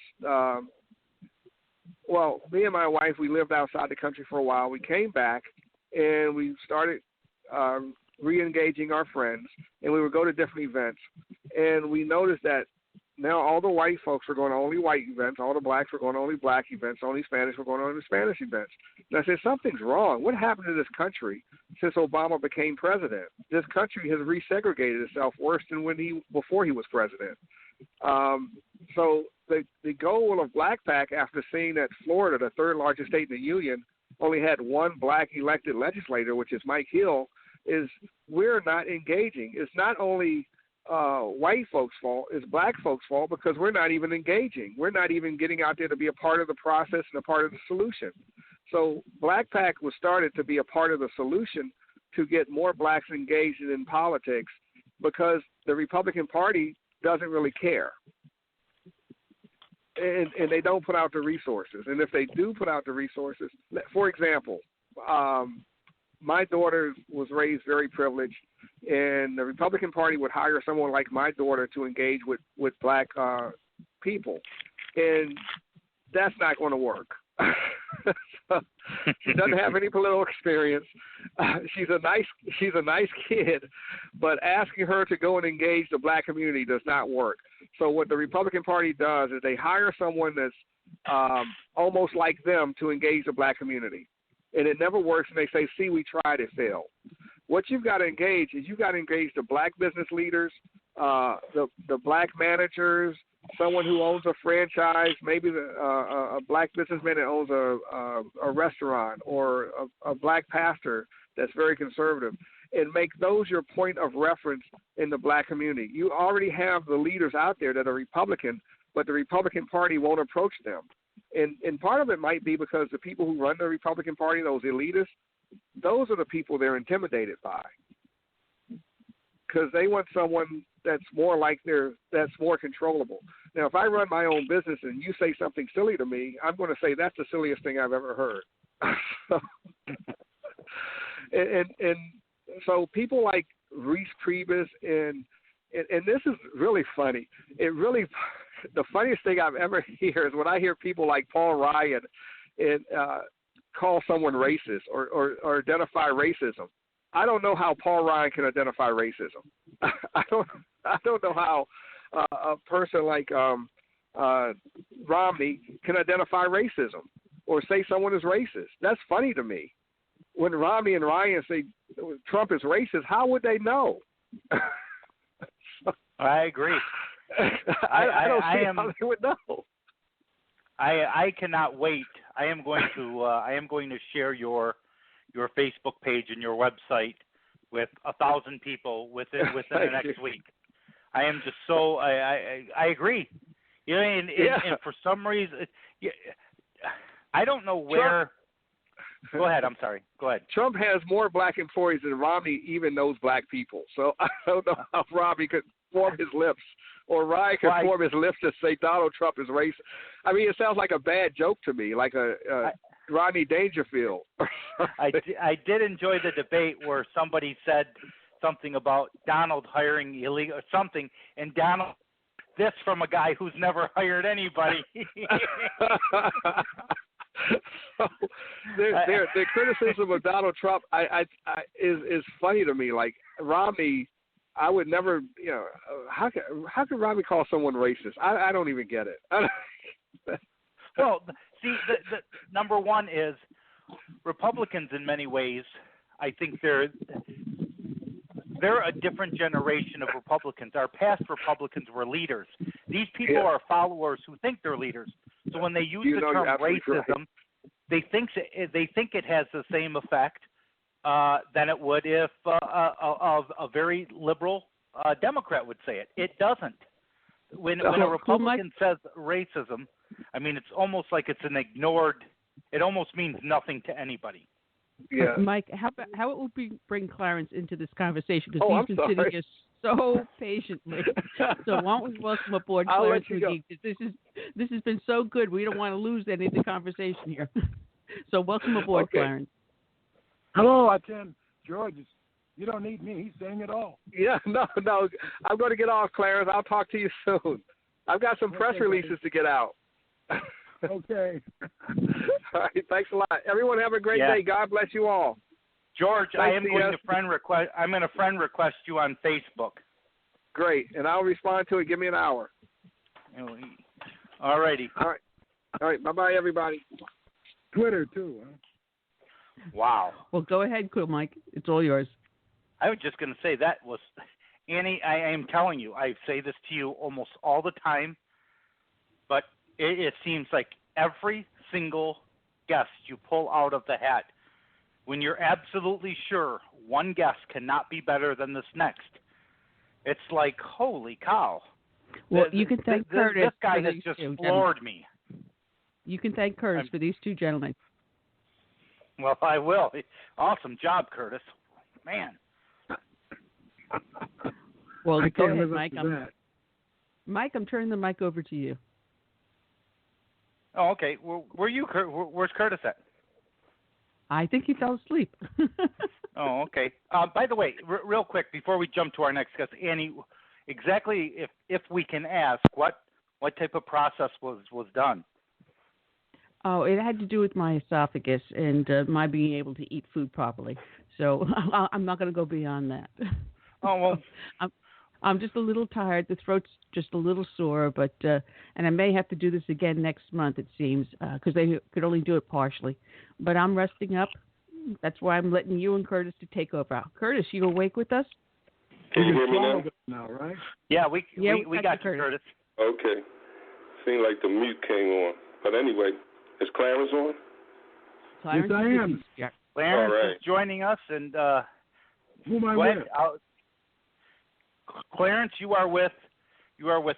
me and my wife, we lived outside the country for a while. We came back, and we started re-engaging our friends, and we would go to different events. And we noticed that now all the white folks were going to only white events, all the blacks were going to only black events, only Spanish were going to only Spanish events. And I said, something's wrong. What happened to this country since Obama became president? This country has resegregated itself worse than before he was president. So the goal of Black PAC, after seeing that Florida, the third largest state in the union, only had one black elected legislator, which is Mike Hill, is we're not engaging. It's not only white folks' fault, it's black folks' fault because we're not even engaging. We're not even getting out there to be a part of the process and a part of the solution. So Black PAC was started to be a part of the solution to get more blacks engaged in politics because the Republican Party doesn't really care. And they don't put out the resources. And if they do put out the resources, for example, my daughter was raised very privileged, and the Republican Party would hire someone like my daughter to engage with black people. And that's not going to work. She doesn't have any political experience. She's a nice kid, but asking her to go and engage the black community does not work. So what the Republican Party does is they hire someone that's almost like them to engage the black community, and it never works. And they say, "See, we tried, it failed." What you've got to engage is you've got to engage the black business leaders, the black managers, someone who owns a franchise, maybe a black businessman that owns a restaurant, or a black pastor that's very conservative, and make those your point of reference in the black community. You already have the leaders out there that are Republican, but the Republican Party won't approach them. And part of it might be because the people who run the Republican Party, those elitists, those are the people they're intimidated by, because they want someone that's more like that's more controllable. Now, if I run my own business and you say something silly to me, I'm going to say that's the silliest thing I've ever heard. and so people like Reese Priebus and this is really funny. The funniest thing I've ever heard is when I hear people like Paul Ryan and call someone racist or identify racism. I don't know how Paul Ryan can identify racism. I don't know how a person like Romney can identify racism or say someone is racist. That's funny to me. When Romney and Ryan say Trump is racist, how would they know? I agree. I don't see how they would know. I cannot wait. I am going to share your Facebook page and your website with 1,000 people within the next week. I am just so I agree. You know, and for some reason, I don't know where. Go ahead. I'm sorry. Go ahead. Trump has more black employees than Romney even knows black people. So I don't know how Romney could form his lips, or Ryan could form his lips to say Donald Trump is racist. I mean, it sounds like a bad joke to me, like a Rodney Dangerfield. I did enjoy the debate where somebody said something about Donald hiring illegal or something, and Donald, this from a guy who's never hired anybody. So their criticism of Donald Trump is funny to me. Like Romney, I would never, how can Romney call someone racist? I don't even get it. Well, see, the number one is Republicans in many ways. I think they're a different generation of Republicans. Our past Republicans were leaders. These people are followers who think they're leaders. So when they use the term racism, they think it has the same effect than it would if a very liberal Democrat would say it. It doesn't. When a Republican says racism, I mean, it's almost like it's an ignored. It almost means nothing to anybody. Yeah. Mike, how it would bring Clarence into this conversation, because he's been sitting here so patiently. So why don't we welcome aboard Clarence McKee? This has been so good. We don't want to lose any of the conversation here. So welcome aboard, Clarence. Hello, George. You don't need me. He's saying it all. Yeah, no. I'm going to get off, Clarence. I'll talk to you soon. I've got some press releases to get out. Okay. All right. Thanks a lot. Everyone have a great day. God bless you all. George, I am going to friend request. I'm going to friend request you on Facebook. Great, and I'll respond to it. Give me an hour. All righty. All right. Bye-bye, everybody. Twitter too. Huh? Wow. Well, go ahead, cool, Mike. It's all yours. I was just going to say that was, Annie. I am telling you, I say this to you almost all the time, but it seems like every single guest you pull out of the hat, when you're absolutely sure one guest cannot be better than this next, it's like, holy cow. Well, you can thank Curtis. This guy has just floored me. You can thank Curtis for these two gentlemen. Well, I will. Awesome job, Curtis. Man. Well, go ahead, Mike. Mike, I'm turning the mic over to you. Oh, okay. Where's Curtis at? I think he fell asleep. Oh, okay. By the way, real quick before we jump to our next guest, Annie, exactly if we can ask, what type of process was done? Oh, it had to do with my esophagus and my being able to eat food properly. So I'm not going to go beyond that. Oh well, I'm just a little tired. The throat's just a little sore, but and I may have to do this again next month. It seems because they could only do it partially. But I'm resting up. That's why I'm letting you and Curtis to take over. Curtis, you awake with us? Can you hear me now, right? Yeah, we got you, Curtis. Okay. Seemed like the mute came on. But anyway, is Clarence on? Clarence, yes, I am. Yeah. Clarence All right. is joining us, and who am I with? Clarence, you are with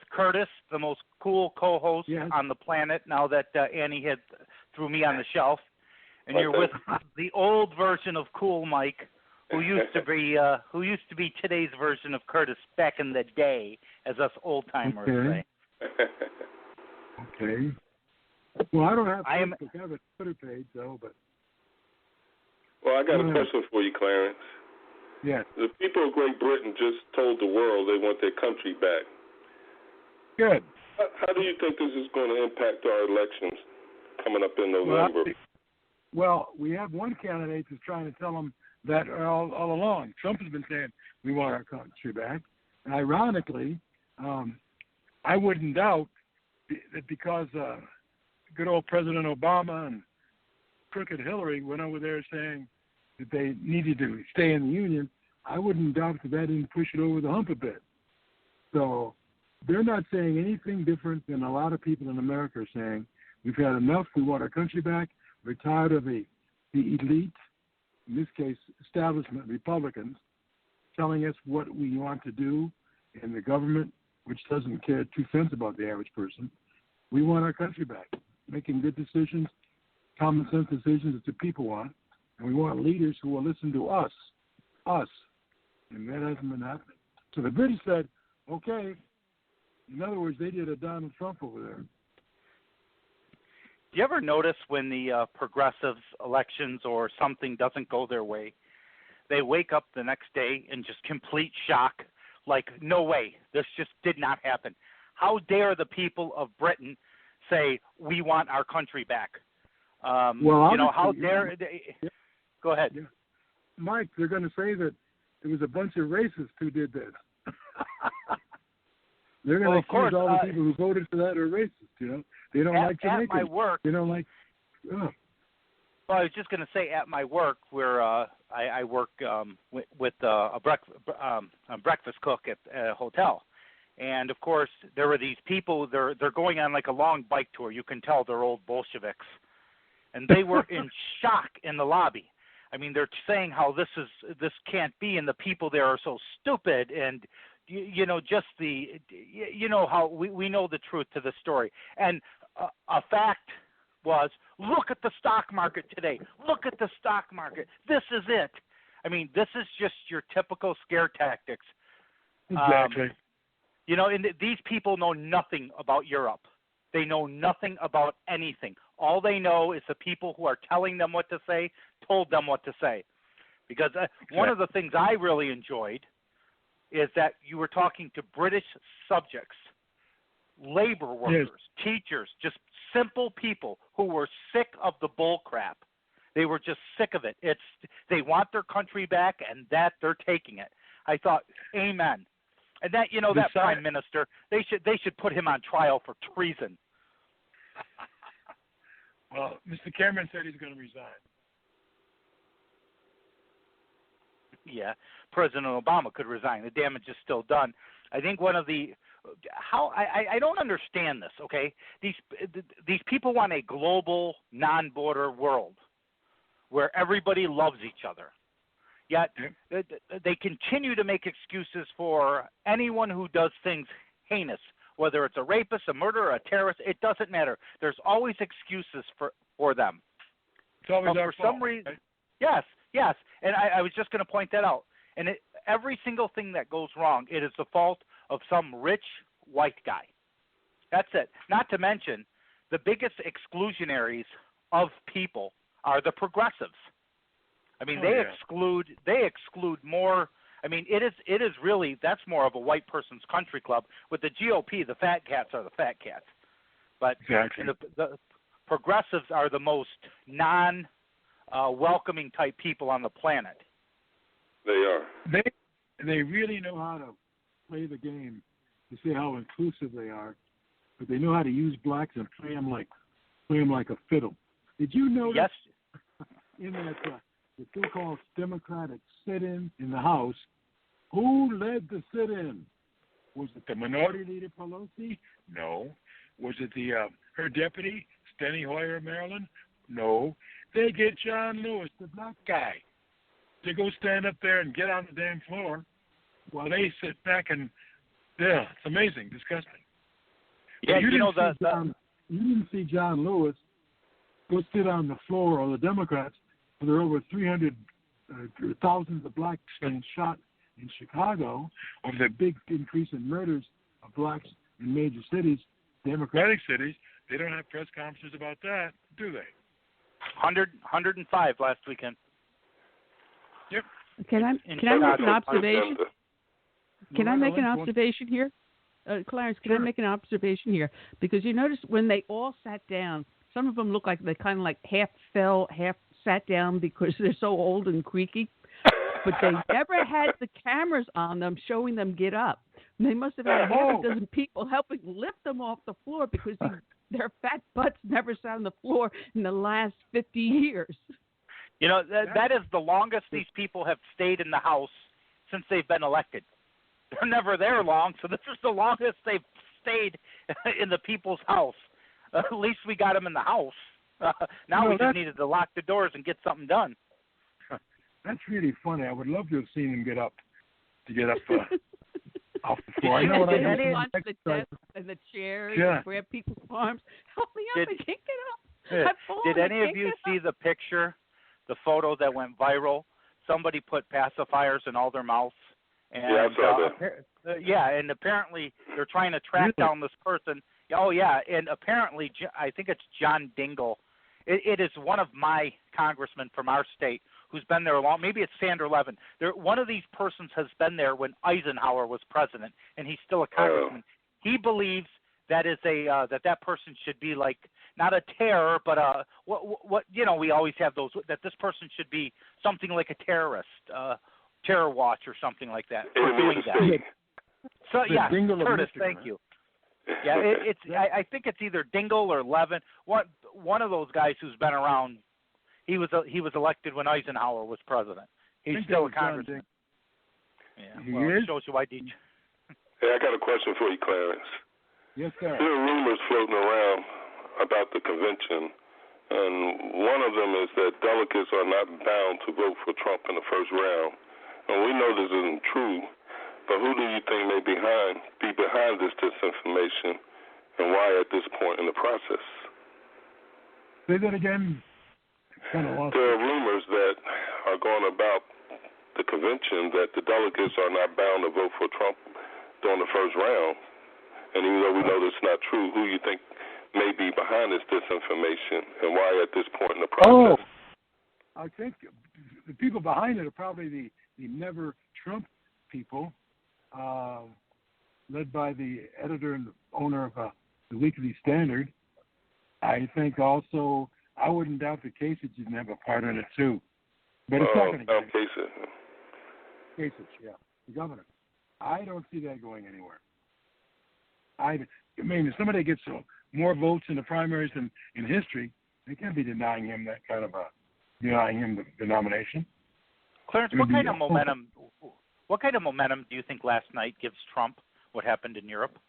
Curtis, the most cool co-host on the planet. Now that Annie had threw me on the shelf, and you're with the old version of Cool Mike, who used to be today's version of Curtis back in the day, as us old timers say. Okay. Well, I don't have Facebook. I have a Twitter page, though, but. Well, I got a question for you, Clarence. Yes. The people of Great Britain just told the world they want their country back. Good. How do you think this is going to impact our elections coming up in November? Well, we have one candidate that's trying to tell them that all along. Trump has been saying we want our country back. And ironically, I wouldn't doubt that because good old President Obama and crooked Hillary went over there saying that they needed to stay in the Union, I wouldn't doubt that didn't push it over the hump a bit. So they're not saying anything different than a lot of people in America are saying. We've had enough. We want our country back. We're tired of the elite, in this case, establishment Republicans, telling us what we want to do, and the government, which doesn't care 2 cents about the average person. We want our country back, making good decisions, common sense decisions that the people want, and we want leaders who will listen to us, and that hasn't been happening. So the British said, okay. In other words, they did a Donald Trump over there. Do you ever notice when the progressives elections or something doesn't go their way, they wake up the next day in just complete shock, like, no way, this just did not happen. How dare the people of Britain say we want our country back? How dare they? Yeah. Go ahead. Yeah. Mike, they're going to say that there was a bunch of racists who did this. They're going to accuse all the people who voted for that are racist, They don't like Jamaicans. At my work. They don't like... Well, I was just going to say at my work where I work with a breakfast cook at a hotel. And, of course, there were these people, they're going on like a long bike tour. You can tell they're old Bolsheviks. And they were in shock in the lobby. I mean, they're saying how this can't be, and the people there are so stupid, and how we know the truth to the story. And a fact was, look at the stock market today. Look at the stock market. This is it. I mean, this is just your typical scare tactics. Exactly. And these people know nothing about Europe. They know nothing about anything. All they know is the people who are telling them what to say told them what to say. Because one of the things I really enjoyed is that you were talking to British subjects, labor workers, teachers, just simple people who were sick of the bull crap. They were just sick of it. They want their country back, and that they're taking it. I thought, amen. And that that prime minister, they should put him on trial for treason. Well, Mr. Cameron said he's going to resign. Yeah, President Obama could resign. The damage is still done. I think I don't understand this. Okay, these people want a global, non-border world where everybody loves each other. Yet they continue to make excuses for anyone who does things heinous, whether it's a rapist, a murderer, a terrorist. It doesn't matter. There's always excuses for them. It's always for some reason. Right? Yes. And I was just going to point that out. And every single thing that goes wrong, it is the fault of some rich white guy. That's it. Not to mention, the biggest exclusionaries of people are the progressives. I mean, they exclude more. I mean, it is really, that's more of a white person's country club. With the GOP, the fat cats are the fat cats. But exactly. the progressives are the most welcoming type people on the planet. They are. They really know how to play the game to see how inclusive they are, but they know how to use blacks and play them like a fiddle. Did you notice? Yes. In that the so-called Democratic sit-in in the House, who led the sit-in? Was it the Minority Leader Pelosi? No. Was it her deputy, Steny Hoyer of Maryland? No. They get John Lewis, the black guy, to go stand up there and get on the damn floor while they sit back and, it's amazing, disgusting. Yeah, you didn't see John Lewis go sit on the floor, or the Democrats, there are over 300 thousands of blacks been shot in Chicago, over the big increase in murders of blacks in major cities, Democratic cities. They don't have press conferences about that, do they? 105 last weekend. Yep. Can I make an observation? Can I make an observation here? Clarence, can I make an observation here? Because you notice when they all sat down, some of them look like they kind of like half fell, half sat down because they're so old and creaky. But they never had the cameras on them showing them get up. They must have had half a dozen people helping lift them off the floor because their fat butts never sat on the floor in the last 50 years. You know, that is the longest these people have stayed in the House since they've been elected. They're never there long, so this is the longest they've stayed in the people's house. At least we got them in the House. Now we just needed to lock the doors and get something done. That's really funny. I would love to have seen them get up off the floor. I know what I mean. The desk and the chairs and grab people's arms. Help me up! I can't get up. Did any of you see the picture, the photo that went viral? Somebody put pacifiers in all their mouths. And, I saw that. And apparently they're trying to track down this person. Oh, yeah, and apparently I think it's John Dingell. It is one of my congressmen from our state who's been there a long. Maybe it's Sander Levin. One of these persons has been there when Eisenhower was president, and he's still a congressman. He believes that is that person should be like not a terror, but what we always have those, that this person should be something like a terrorist, terror watch or something like that for doing that. So yeah, Curtis, thank you. Yeah, I think it's either Dingell or Levin. One of those guys who's been around. He was elected when Eisenhower was president. He's still a congressman. Yeah, it shows you why. Hey, I got a question for you, Clarence. Yes, sir. There are rumors floating around about the convention, and one of them is that delegates are not bound to vote for Trump in the first round. And we know this isn't true, but who do you think may be behind this disinformation, and why at this point in the process? Say that again. There are rumors that are going about the convention that the delegates are not bound to vote for Trump during the first round. And even though we know that's not true, who you think may be behind this disinformation, and why at this point in the process? I think the people behind it are probably the Never Trump people, led by the editor and owner of the Weekly Standard. I think also, I wouldn't doubt that Kasich didn't have a part in it too. But it's not going to get Kasich, yeah, the governor. I don't see that going anywhere. I mean, if somebody gets more votes in the primaries than in history, they can't be denying him the nomination. Clarence, what kind of momentum do you think last night gives Trump what happened in Europe?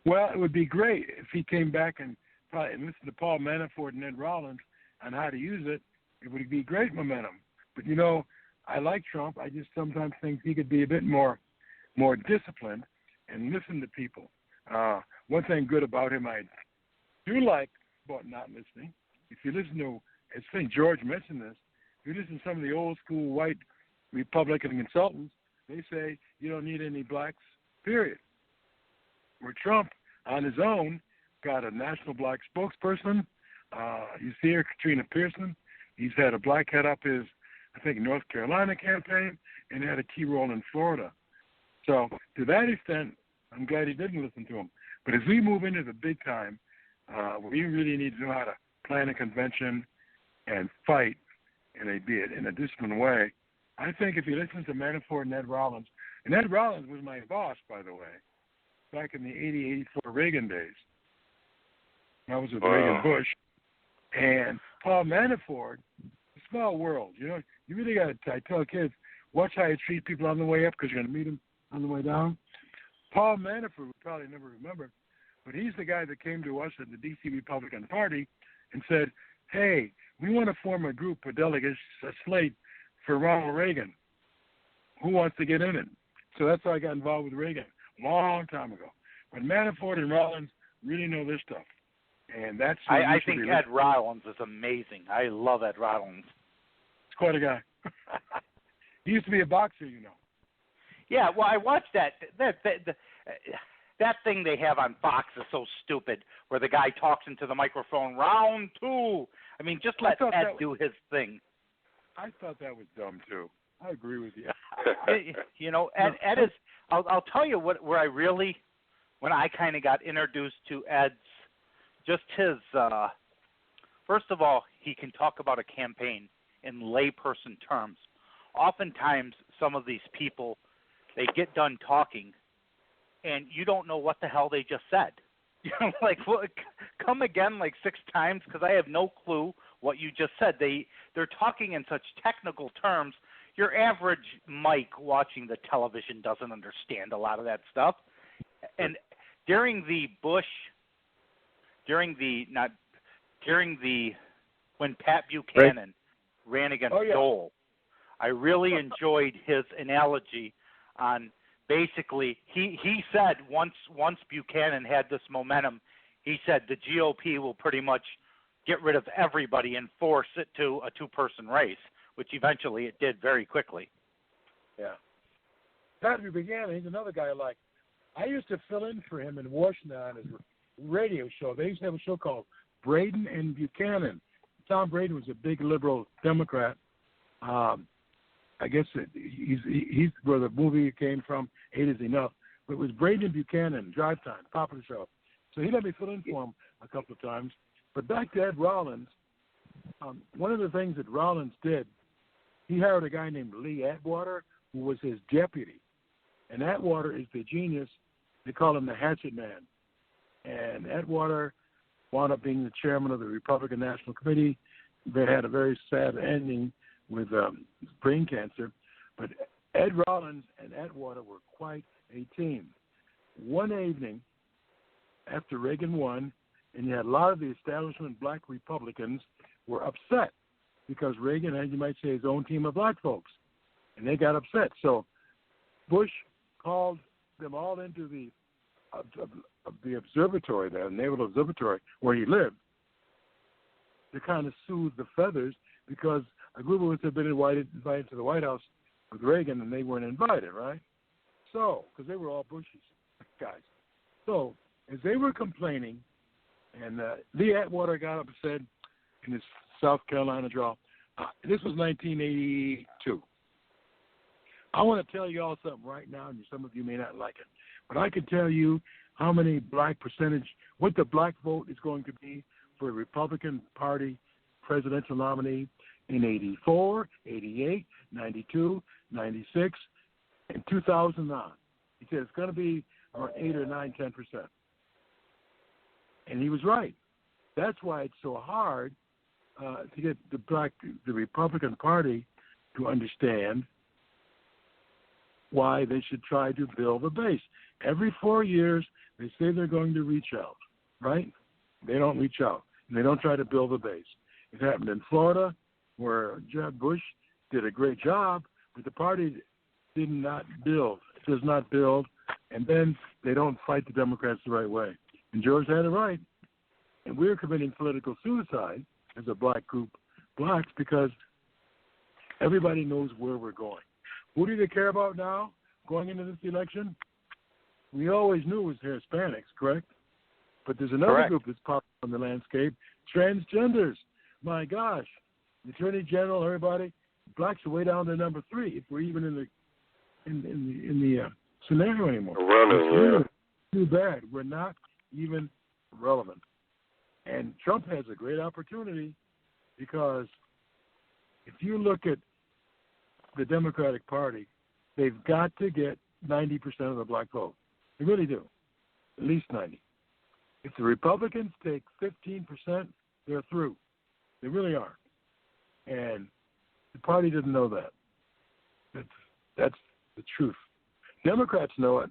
Well, it would be great if he came back and listened to Paul Manafort and Ed Rollins on how to use it. It would be great momentum. But, I like Trump. I just sometimes think he could be a bit more disciplined and listen to people. One thing good about him I do like about not listening, if you listen to, I think George mentioned this, if you listen to some of the old school white Republican consultants, they say you don't need any blacks, period. where Trump, on his own, got a national black spokesperson. You see here, Katrina Pearson. He's had a black head up his, I think, North Carolina campaign, and had a key role in Florida. So to that extent, I'm glad he didn't listen to him. But as we move into the big time, we really need to know how to plan a convention and fight in a disciplined way. I think if you listen to Manafort and Ed Rollins, and Ed Rollins was my boss, by the way, back in the 80, 84 Reagan days. I was with Reagan Bush. And Paul Manafort, a small world. You know, you really got to, I tell kids, watch how you treat people on the way up because you're going to meet them on the way down. Paul Manafort would probably never remember, but he's the guy that came to us at the D.C. Republican Party and said, hey, we want to form a group of delegates, a slate for Ronald Reagan. Who wants to get in it? So that's how I got involved with Reagan a long time ago. But Manafort and Rollins really know this stuff. And that's I think Ed Rollins is amazing. I love Ed Rollins. He's quite a guy. He used to be a boxer, you know. Yeah, well, I watched that. That thing they have on Fox is so stupid, where the guy talks into the microphone, round two. I mean, just let Ed do his thing. I thought that was dumb, too. I agree with you. You know, Ed is, I'll tell you where I really, when I kind of got introduced to Ed's, just his, first of all, he can talk about a campaign in layperson terms. Oftentimes, some of these people, they get done talking, and you don't know what the hell they just said. You know, like, well, come again like 6 times because I have no clue what you just said. They're talking in such technical terms. Your average Mike watching the television doesn't understand a lot of that stuff. And during the Bush, when Pat Buchanan ran against Dole, I really enjoyed his analogy on basically he said once Buchanan had this momentum, he said the GOP will pretty much get rid of everybody and force it to a 2-person race, which eventually it did very quickly. Yeah. Pat Buchanan, he's another guy I used to fill in for him in Washington on his radio show. They used to have a show called Braden and Buchanan. Tom Braden was a big liberal Democrat. I guess he's where the movie came from, 8 Is Enough. But it was Braden and Buchanan, Drive Time, popular show. So he let me fill in for him a couple of times. But back to Ed Rollins, one of the things that Rollins did, he hired a guy named Lee Atwater, who was his deputy. And Atwater is the genius. They call him the hatchet man. And Atwater wound up being the chairman of the Republican National Committee. They had a very sad ending with brain cancer. But Ed Rollins and Atwater were quite a team. One evening, after Reagan won, and you had a lot of the establishment black Republicans were upset because Reagan had, you might say, his own team of black folks. And they got upset. So Bush called them all into the observatory there, the Naval Observatory, where he lived, to kind of soothe the feathers because a group of us had been invited to the White House with Reagan, and they weren't invited, right? So, because they were all Bush's guys. So, as they were complaining, and Lee Atwater got upset in his South Carolina drawl. This was 1982. I want to tell you all something right now, and some of you may not like it, but I can tell you how many black percentage, what the black vote is going to be for a Republican Party presidential nominee in 84, 88, 92, 96, and 2009. He said it's going to be around 8 or 9, 10%. And he was right. That's why it's so hard to get the Republican Party to understand why they should try to build a base. Every 4 years, they say they're going to reach out, right? They don't reach out, and they don't try to build a base. It happened in Florida, where Jeb Bush did a great job, but the party does not build, and then they don't fight the Democrats the right way. And George had it right. And we're committing political suicide as a black group, blacks, because everybody knows where we're going. Who do they care about now going into this election? we always knew it was Hispanics, correct? But there's another Correct. group that's popped on the landscape, transgenders. My gosh, the Attorney General, everybody, blacks are way down to number 3 if we're even in the scenario anymore. Running, Too bad. We're not even relevant. And Trump has a great opportunity because if you look at the Democratic Party, they've got to get 90% of the black vote. They really do, at least 90. If the Republicans take 15%, they're through. They really are. And the party didn't know that. That's the truth. Democrats know it.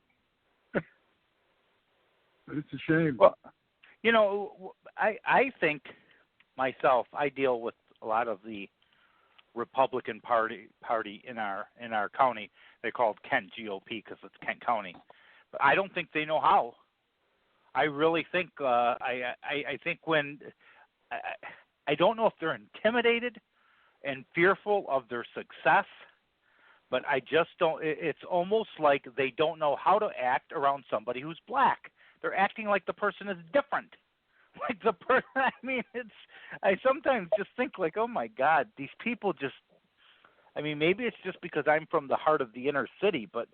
But it's a shame. Well, you know, I think myself, I deal with a lot of the Republican Party in our county. They call it Kent GOP because it's Kent County. But I don't think they know how. I really think I think when I don't know if they're intimidated and fearful of their success, but I just don't. It's almost like they don't know how to act around somebody who's black. They're acting like the person is different. Like the person. I mean, I sometimes just think like, oh my God, these people just. I mean, maybe it's just because I'm from the heart of the inner city, but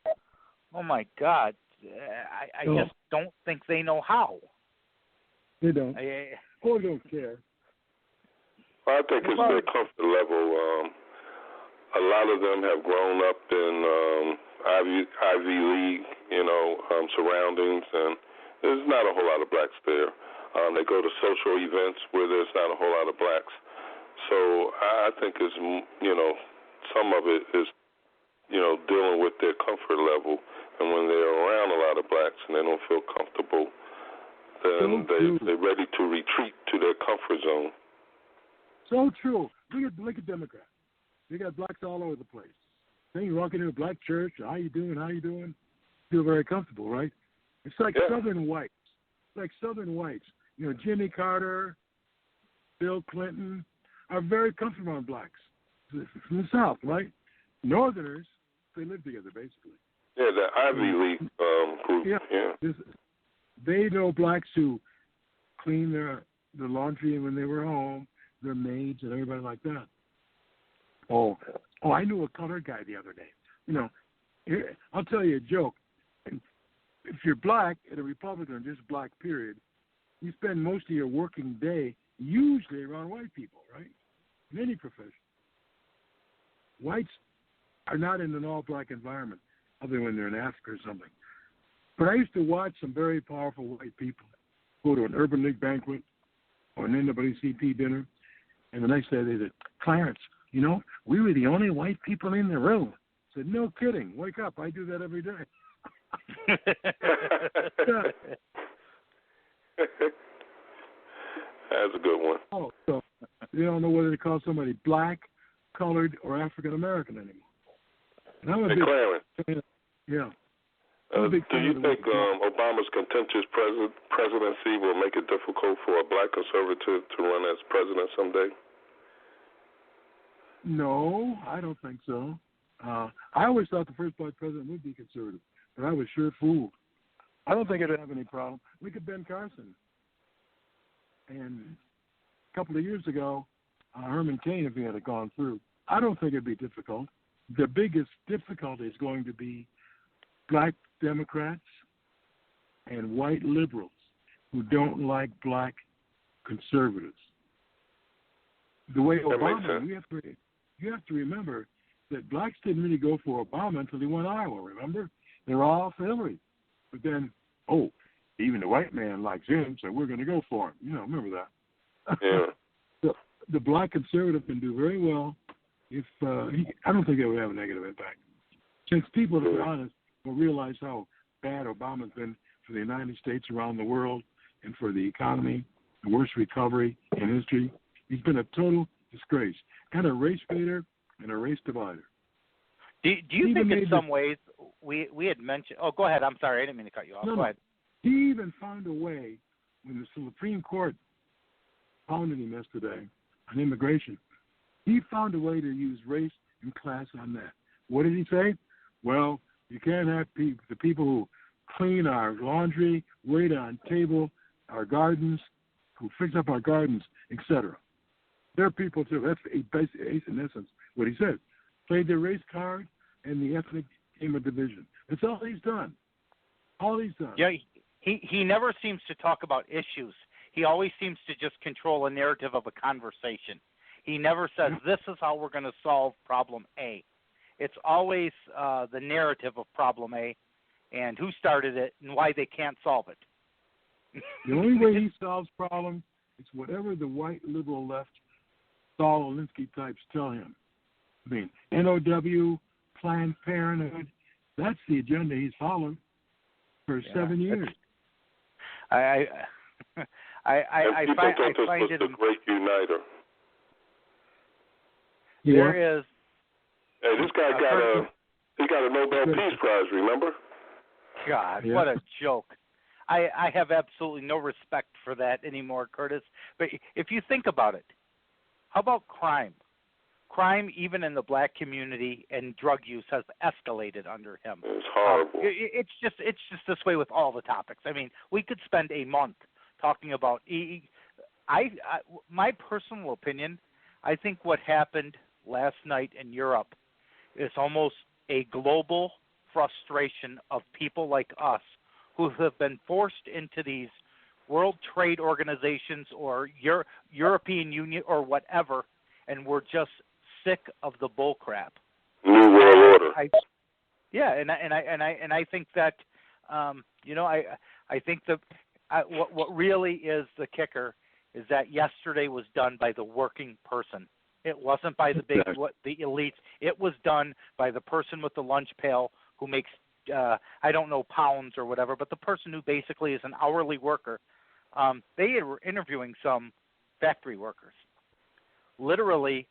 oh my God, I just don't think they know how. They don't. Or don't care. Well, I think it's their comfort level. A lot of them have grown up in Ivy League, surroundings, and there's not a whole lot of blacks there. They go to social events where there's not a whole lot of blacks. So I think it's, some of it is, dealing with their comfort level. And when they're around a lot of blacks and they don't feel comfortable, then they're ready to retreat to their comfort zone. So true. Look at Democrats. They got blacks all over the place. Then you walk into a black church, how you doing? Feel very comfortable, right? It's like Southern whites. Jimmy Carter, Bill Clinton are very comfortable on blacks. From the South, right? Northerners, they live together, basically. Yeah, the Ivy League group. Yeah. They know blacks who clean their laundry when they were home, their maids and everybody like that. Oh, I knew a colored guy the other day. I'll tell you a joke. If you're black and a Republican, or just black, period, you spend most of your working day usually around white people, right? In any profession. Whites are not in an all-black environment, other than when they're in Africa or something. But I used to watch some very powerful white people go to an Urban League banquet or an NAACP dinner, and the next day they said, Clarence, we were the only white people in the room. I said, no kidding. Wake up. I do that every day. That's a good one. Oh, so they don't know whether to call somebody black, colored, or African American anymore. And I'm a big Clarence. fan. Yeah. Do you think Obama's contentious presidency will make it difficult for a black conservative to run as president someday? No, I don't think so. I always thought the first black president would be conservative, but I was sure fooled. I don't think it'd have any problem. Look at Ben Carson. And a couple of years ago, Herman Cain, if he had gone through, I don't think it'd be difficult. The biggest difficulty is going to be black Democrats and white liberals who don't like black conservatives. The way Obama, you have to remember that blacks didn't really go for Obama until he won Iowa, remember? They were all for Hillary. But then, even the white man likes him, so we're going to go for him. Remember that. Yeah. The black conservative can do very well if I don't think it would have a negative impact. Since people, to be honest, will realize how bad Obama's been for the United States, around the world, and for the economy, the worst recovery in history. He's been a total disgrace, and a race baiter and a race divider. Do you think in some ways we had mentioned? Oh, go ahead. I'm sorry. I didn't mean to cut you off. No, go ahead. He even found a way when the Supreme Court pounded him yesterday on immigration. He found a way to use race and class on that. What did he say? Well, you can't have the people who clean our laundry, wait on table, our gardens, who fix up our gardens, etc. They're people too. That's in essence what he said. Played the race card and the ethnic game of division. That's all he's done. All he's done. Yeah, he never seems to talk about issues. He always seems to just control a narrative of a conversation. He never says, this is how we're going to solve problem A. It's always the narrative of problem A and who started it and why they can't solve it. The only way he solves problems is whatever the white liberal left, Saul Alinsky types tell him. I mean, NOW, Planned Parenthood, that's the agenda he's followed for 7 years. I find this was the great uniter. There is. Hey, this guy got a Nobel Peace Prize, remember? God, what a joke. I have absolutely no respect for that anymore, Curtis. But if you think about it, how about crime? Crime, even in the black community, and drug use has escalated under him. It's horrible. It's just this way with all the topics. I mean, we could spend a month talking about. My personal opinion, I think what happened last night in Europe is almost a global frustration of people like us who have been forced into these World Trade Organizations or European Union or whatever, and we're just sick of the bull crap. New World Order. And I think that I think that what really is the kicker is that yesterday was done by the working person. It wasn't by the the elites. It was done by the person with the lunch pail who makes I don't know, pounds or whatever, but the person who basically is an hourly worker. They were interviewing some factory workers. Literally,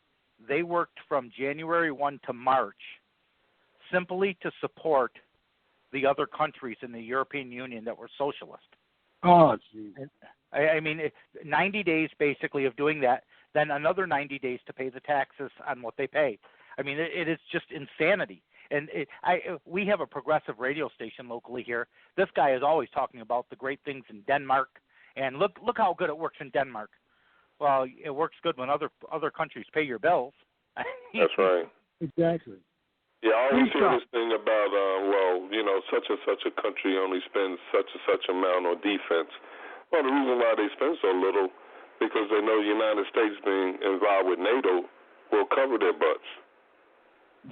they worked from January 1 to March simply to support the other countries in the European Union that were socialist. Oh, geez. I mean, 90 days basically of doing that, then another 90 days to pay the taxes on what they pay. I mean, it is just insanity. And we have a progressive radio station locally here. This guy is always talking about the great things in Denmark, and look how good it works in Denmark. Well, it works good when other countries pay your bills. That's right. Exactly. Yeah, I always hear this thing about, such and such a country only spends such and such amount on defense. Well, the reason why they spend so little, because they know the United States being involved with NATO will cover their butts.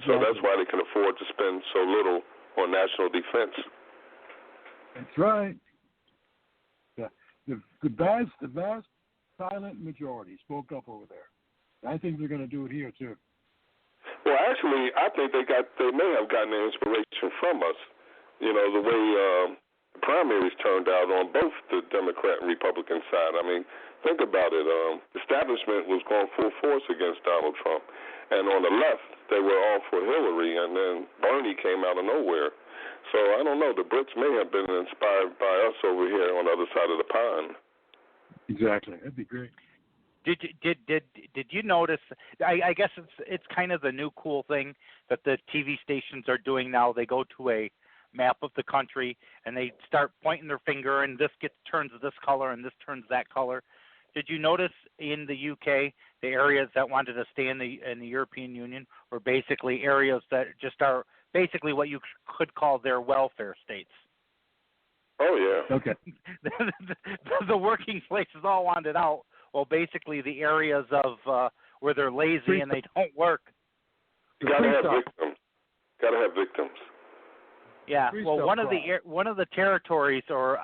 So that's why they can afford to spend so little on national defense. That's right. The vast silent majority spoke up over there. I think they're going to do it here too. Well, actually, I think they may have gotten their inspiration from us. You know, the way the primaries turned out on both the Democrat and Republican side. I mean, think about it. Establishment was going full force against Donald Trump. And on the left, they were all for Hillary, and then Bernie came out of nowhere. So I don't know. The Brits may have been inspired by us over here on the other side of the pond. Exactly. That'd be great. Did you notice? I guess it's kind of the new cool thing that the TV stations are doing now. They go to a map of the country and they start pointing their finger, and this turns this color and this turns that color. Did you notice in the UK the areas that wanted to stay in the European Union were basically areas that just are basically what you could call their welfare states? Oh yeah. Okay. The working places all wanted out. Well, basically the areas of where they're lazy and they don't work. You gotta have victims. Gotta have victims. Yeah. Well, one of the territories, or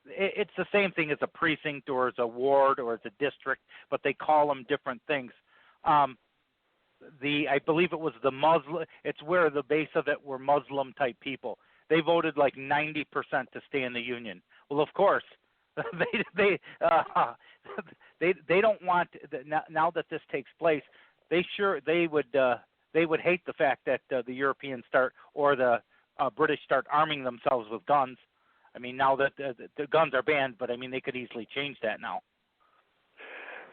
it's the same thing as a precinct or as a ward or as a district, but they call them different things. I believe it was the Muslim. It's where the base of it were Muslim type people. They voted like 90% to stay in the union. Well, of course, they don't want now that this takes place. They would hate the fact that the Europeans start or the British start arming themselves with guns. I mean, now that the guns are banned, but I mean they could easily change that now.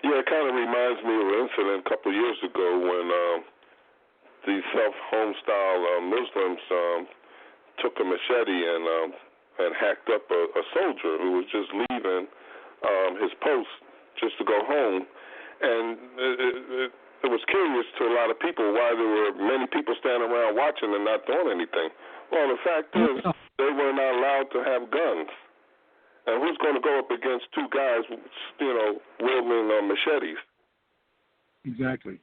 Yeah, it kind of reminds me of an incident a couple of years ago when these self-home style Muslims took a machete and hacked up a soldier who was just leaving his post just to go home. And it was curious to a lot of people why there were many people standing around watching and not doing anything. Well, the fact is they were not allowed to have guns. And who's going to go up against two guys, wielding machetes? Exactly.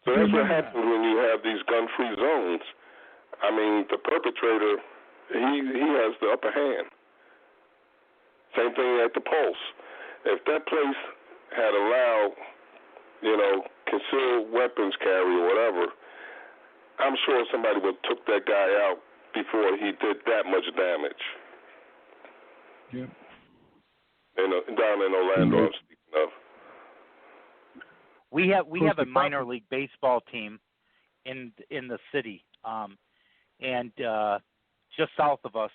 So that's what happens when you have these gun-free zones. I mean, the perpetrator, he has the upper hand. Same thing at the Pulse. If that place had allowed, concealed weapons carry or whatever, I'm sure somebody would have took that guy out before he did that much damage. Yeah. Down in Orlando, I'm speaking of. We have a minor league baseball team in the city, and just south of us,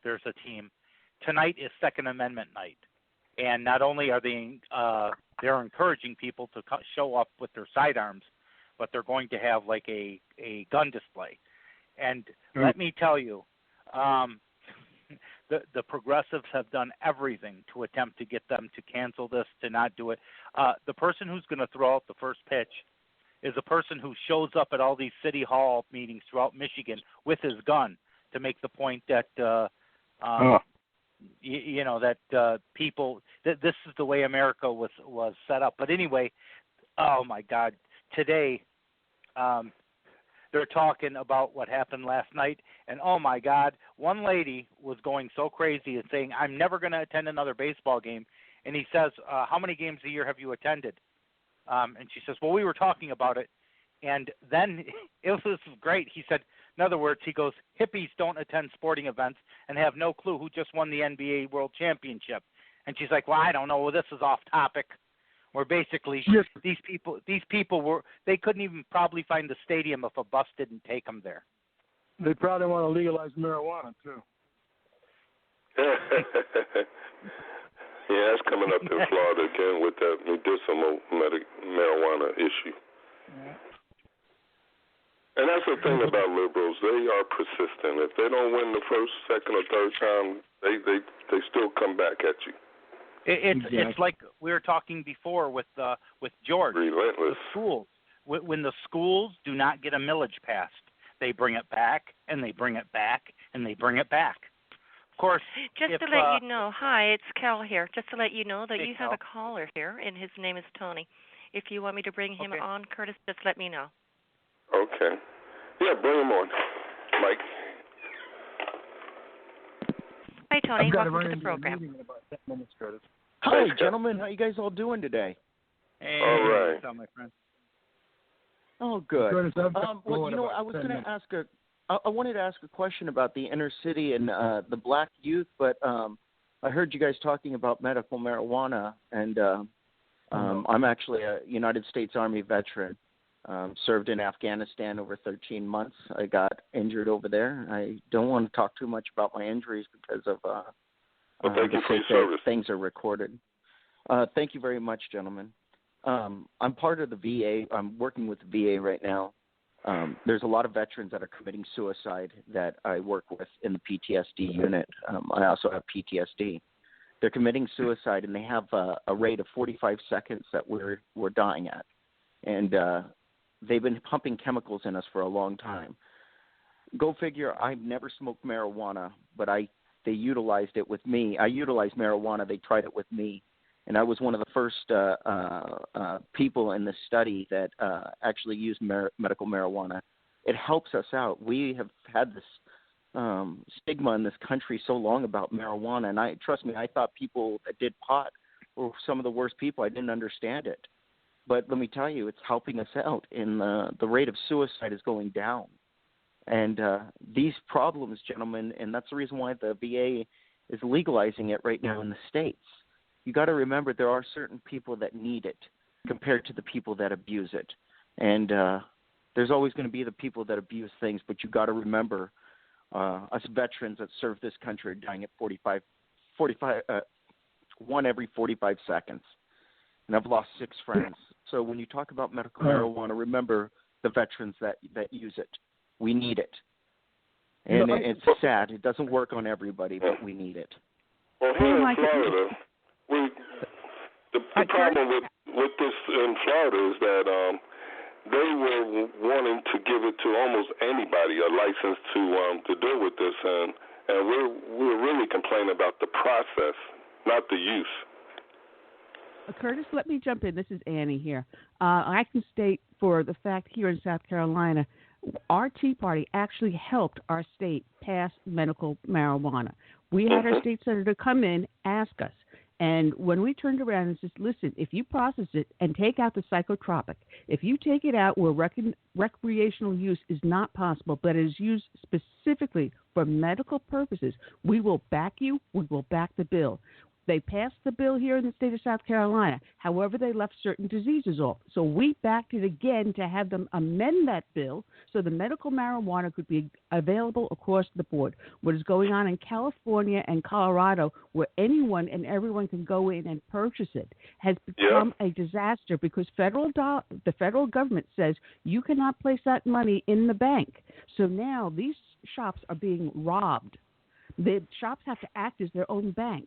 there's a team. Tonight is Second Amendment night, and not only are they're encouraging people to show up with their sidearms, but they're going to have like a gun display. And let me tell you, the progressives have done everything to attempt to get them to cancel this, to not do it. The person who's going to throw out the first pitch is a person who shows up at all these city hall meetings throughout Michigan with his gun to make the point that people this is the way America was set up. But anyway, oh my God, today they're talking about what happened last night, and oh my God, one lady was going so crazy and saying, I'm never going to attend another baseball game. And he says, how many games a year have you attended? And she says, well, we were talking about it. And then it was great. He said, in other words, he goes, hippies don't attend sporting events and have no clue who just won the NBA World Championship. And she's like, well, I don't know. Well, this is off topic. Where basically these people they couldn't even probably find the stadium if a bus didn't take them there. They probably want to legalize marijuana too. Yeah, that's coming up in Florida again with that medicinal marijuana issue. Yeah. And that's the thing about liberals; they are persistent. If they don't win the first, second, or third time, they still come back at you. It's like we were talking before with George. Relentless. The schools, when the schools do not get a millage passed, they bring it back and they bring it back and they bring it back. Of course. Just to let you know, hi, it's Cal here. Just to let you know that hey, you have a caller here, and his name is Tony. If you want me to bring him on, Curtis, just let me know. Okay. Yeah, bring him on, Mike. Hi, Tony. Welcome to the program. In about 10 minutes, Curtis. Hi, gentlemen. How you guys all doing today? Hey, all right. What's up, my friend? Oh, good. Curtis, well, I was going to ask I wanted to ask a question about the inner city and the black youth, but I heard you guys talking about medical marijuana, and I'm actually a United States Army veteran. Served in Afghanistan over 13 months. I got injured over there. I don't want to talk too much about my injuries because of thank you for your service. Things are recorded. Thank you very much, gentlemen. I'm part of the VA. I'm working with the VA right now. There's a lot of veterans that are committing suicide that I work with in the PTSD unit. I also have PTSD. They're committing suicide, and they have a rate of 45 seconds that we're dying at. And they've been pumping chemicals in us for a long time. Go figure, I've never smoked marijuana, but they utilized it with me. I utilized marijuana. They tried it with me. And I was one of the first people in this study that actually used medical marijuana. It helps us out. We have had this stigma in this country so long about marijuana. And trust me, I thought people that did pot were some of the worst people. I didn't understand it. But let me tell you, it's helping us out, and the rate of suicide is going down. And these problems, gentlemen, and that's the reason why the VA is legalizing it right now in the States. You got to remember there are certain people that need it compared to the people that abuse it. And there's always going to be the people that abuse things, but you got to remember us veterans that serve this country are dying at 1 every 45 seconds. And I've lost 6 friends. So when you talk about medical marijuana, remember the veterans that use it. We need it. And it's sad. It doesn't work on everybody, but we need it. Well, here in Florida, the problem with this in Florida is that they were wanting to give it to almost anybody a license to deal with this, and we're really complaining about the process, not the use. Curtis, let me jump in. This is Annie here. I can state for the fact here in South Carolina, our Tea Party actually helped our state pass medical marijuana. We had our state senator come in, ask us, and when we turned around and said, listen, if you process it and take out the psychotropic, if you take it out where recreational use is not possible, but is used specifically for medical purposes, we will back you, we will back the bill. They passed the bill here in the state of South Carolina. However, they left certain diseases off. So we backed it again to have them amend that bill so the medical marijuana could be available across the board. What is going on in California and Colorado, where anyone and everyone can go in and purchase it, has become a disaster because the federal government says you cannot place that money in the bank. So now these shops are being robbed. The shops have to act as their own bank.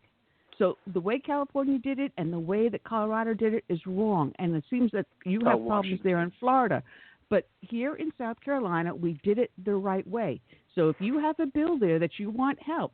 So the way California did it and the way that Colorado did it is wrong. And it seems that you have problems there in Florida. But here in South Carolina, we did it the right way. So if you have a bill there that you want help,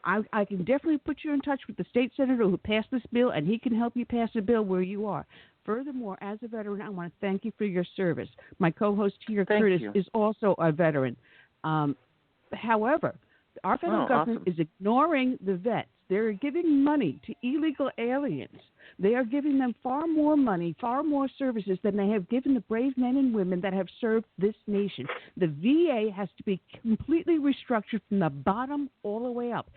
I can definitely put you in touch with the state senator who passed this bill, and he can help you pass a bill where you are. Furthermore, as a veteran, I want to thank you for your service. My co-host here, Curtis, is also a veteran. However, our federal government is ignoring the vets. They're giving money to illegal aliens. They are giving them far more money, far more services than they have given the brave men and women that have served this nation. The VA has to be completely restructured from the bottom all the way up.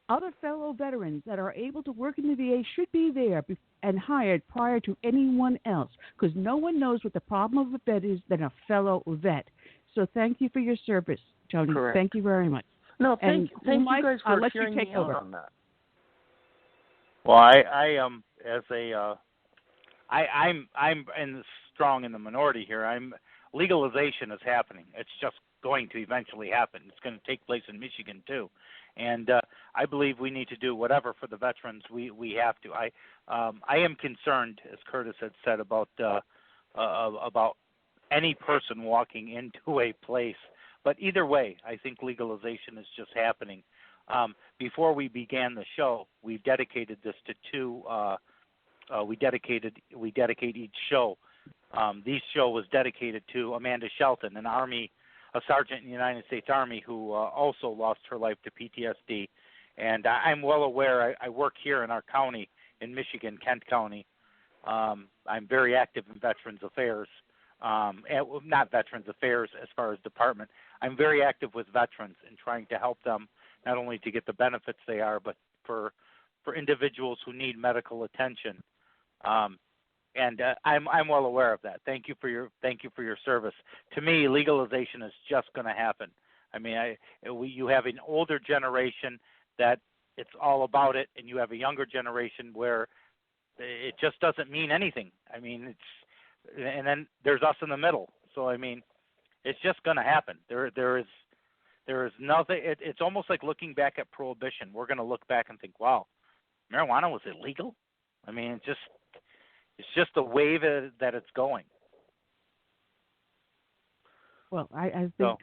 Other fellow veterans that are able to work in the VA should be there and hired prior to anyone else, because no one knows what the problem of a vet is than a fellow vet. So thank you for your service, Tony. Correct. Thank you very much. No, thank Mike, you guys for I'll let hearing you take me over. out on that. Well, I'm strong in the minority here. Legalization is happening. It's just going to eventually happen. It's going to take place in Michigan too, and I believe we need to do whatever for the veterans we have to. I am concerned, as Curtis had said, about any person walking into a place. But either way, I think legalization is just happening. Before we began the show, we dedicated this to two. We dedicate each show. This show was dedicated to Amanda Shelton, a sergeant in the United States Army who also lost her life to PTSD. And I'm well aware. I work here in our county in Michigan, Kent County. I'm very active in Veterans Affairs. Not Veterans Affairs as far as department. I'm very active with veterans in trying to help them not only to get the benefits they are, but for individuals who need medical attention. And I'm well aware of that. Thank you for your service. To me, legalization is just going to happen. I mean, you have an older generation that it's all about it, and you have a younger generation where it just doesn't mean anything. I mean, and then there's us in the middle. So I mean, it's just going to happen. There is nothing. It's almost like looking back at Prohibition. We're going to look back and think, wow, marijuana was illegal. I mean, it's just the wave that it's going. Well, I think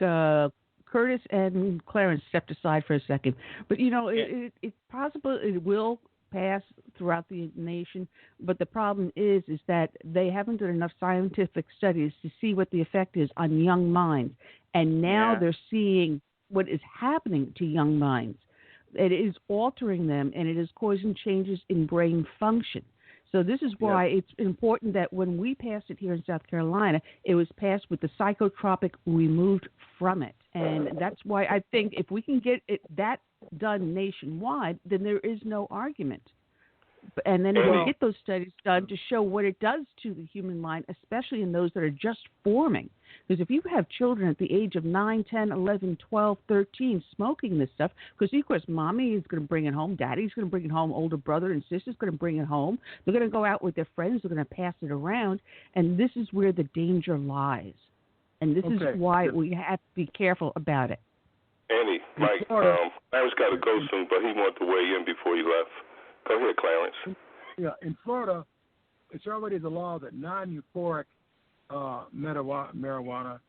Curtis and Clarence stepped aside for a second, but it's possible it will pass throughout the nation, but the problem is that they haven't done enough scientific studies to see what the effect is on young minds, and now they're seeing what is happening to young minds. It is altering them, and it is causing changes in brain function. So this is why it's important that when we passed it here in South Carolina, it was passed with the psychotropic removed from it. And that's why I think if we can get that done nationwide, then there is no argument. And then we'll get those studies done to show what it does to the human mind, especially in those that are just forming. Because if you have children at the age of 9, 10, 11, 12, 13 smoking this stuff, because, of course, mommy is going to bring it home, daddy's going to bring it home, older brother and sister's going to bring it home. They're going to go out with their friends. They're going to pass it around. And this is where the danger lies. And this is why we have to be careful about it. Annie, Mike, Clarence got to go soon, but he wanted to weigh in before he left. Go ahead, Clarence. Yeah, in Florida, it's already the law that non-euphoric marijuana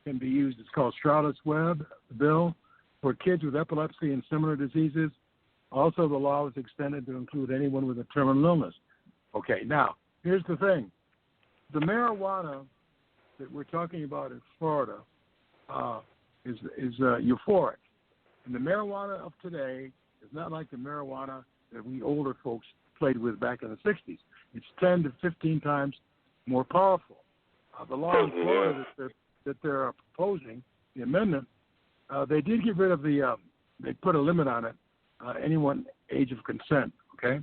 can be used. It's called Stroudus-Webb bill for kids with epilepsy and similar diseases. Also, the law was extended to include anyone with a terminal illness. Okay, now, here's the thing. The marijuana that we're talking about in Florida is euphoric. And the marijuana of today is not like the marijuana that we older folks played with back in the 60s. It's 10 to 15 times more powerful. The law in Florida that they're proposing, the amendment, they did get rid of they put a limit on it, anyone age of consent, okay?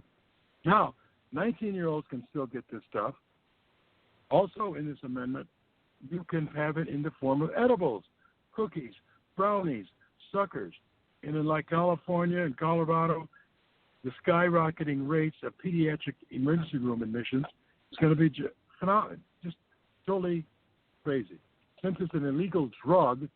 Now, 19-year-olds can still get this stuff. Also in this amendment, you can have it in the form of edibles, cookies, brownies, suckers. And in like California and Colorado, the skyrocketing rates of pediatric emergency room admissions is going to be just totally crazy. Since it's an illegal drug,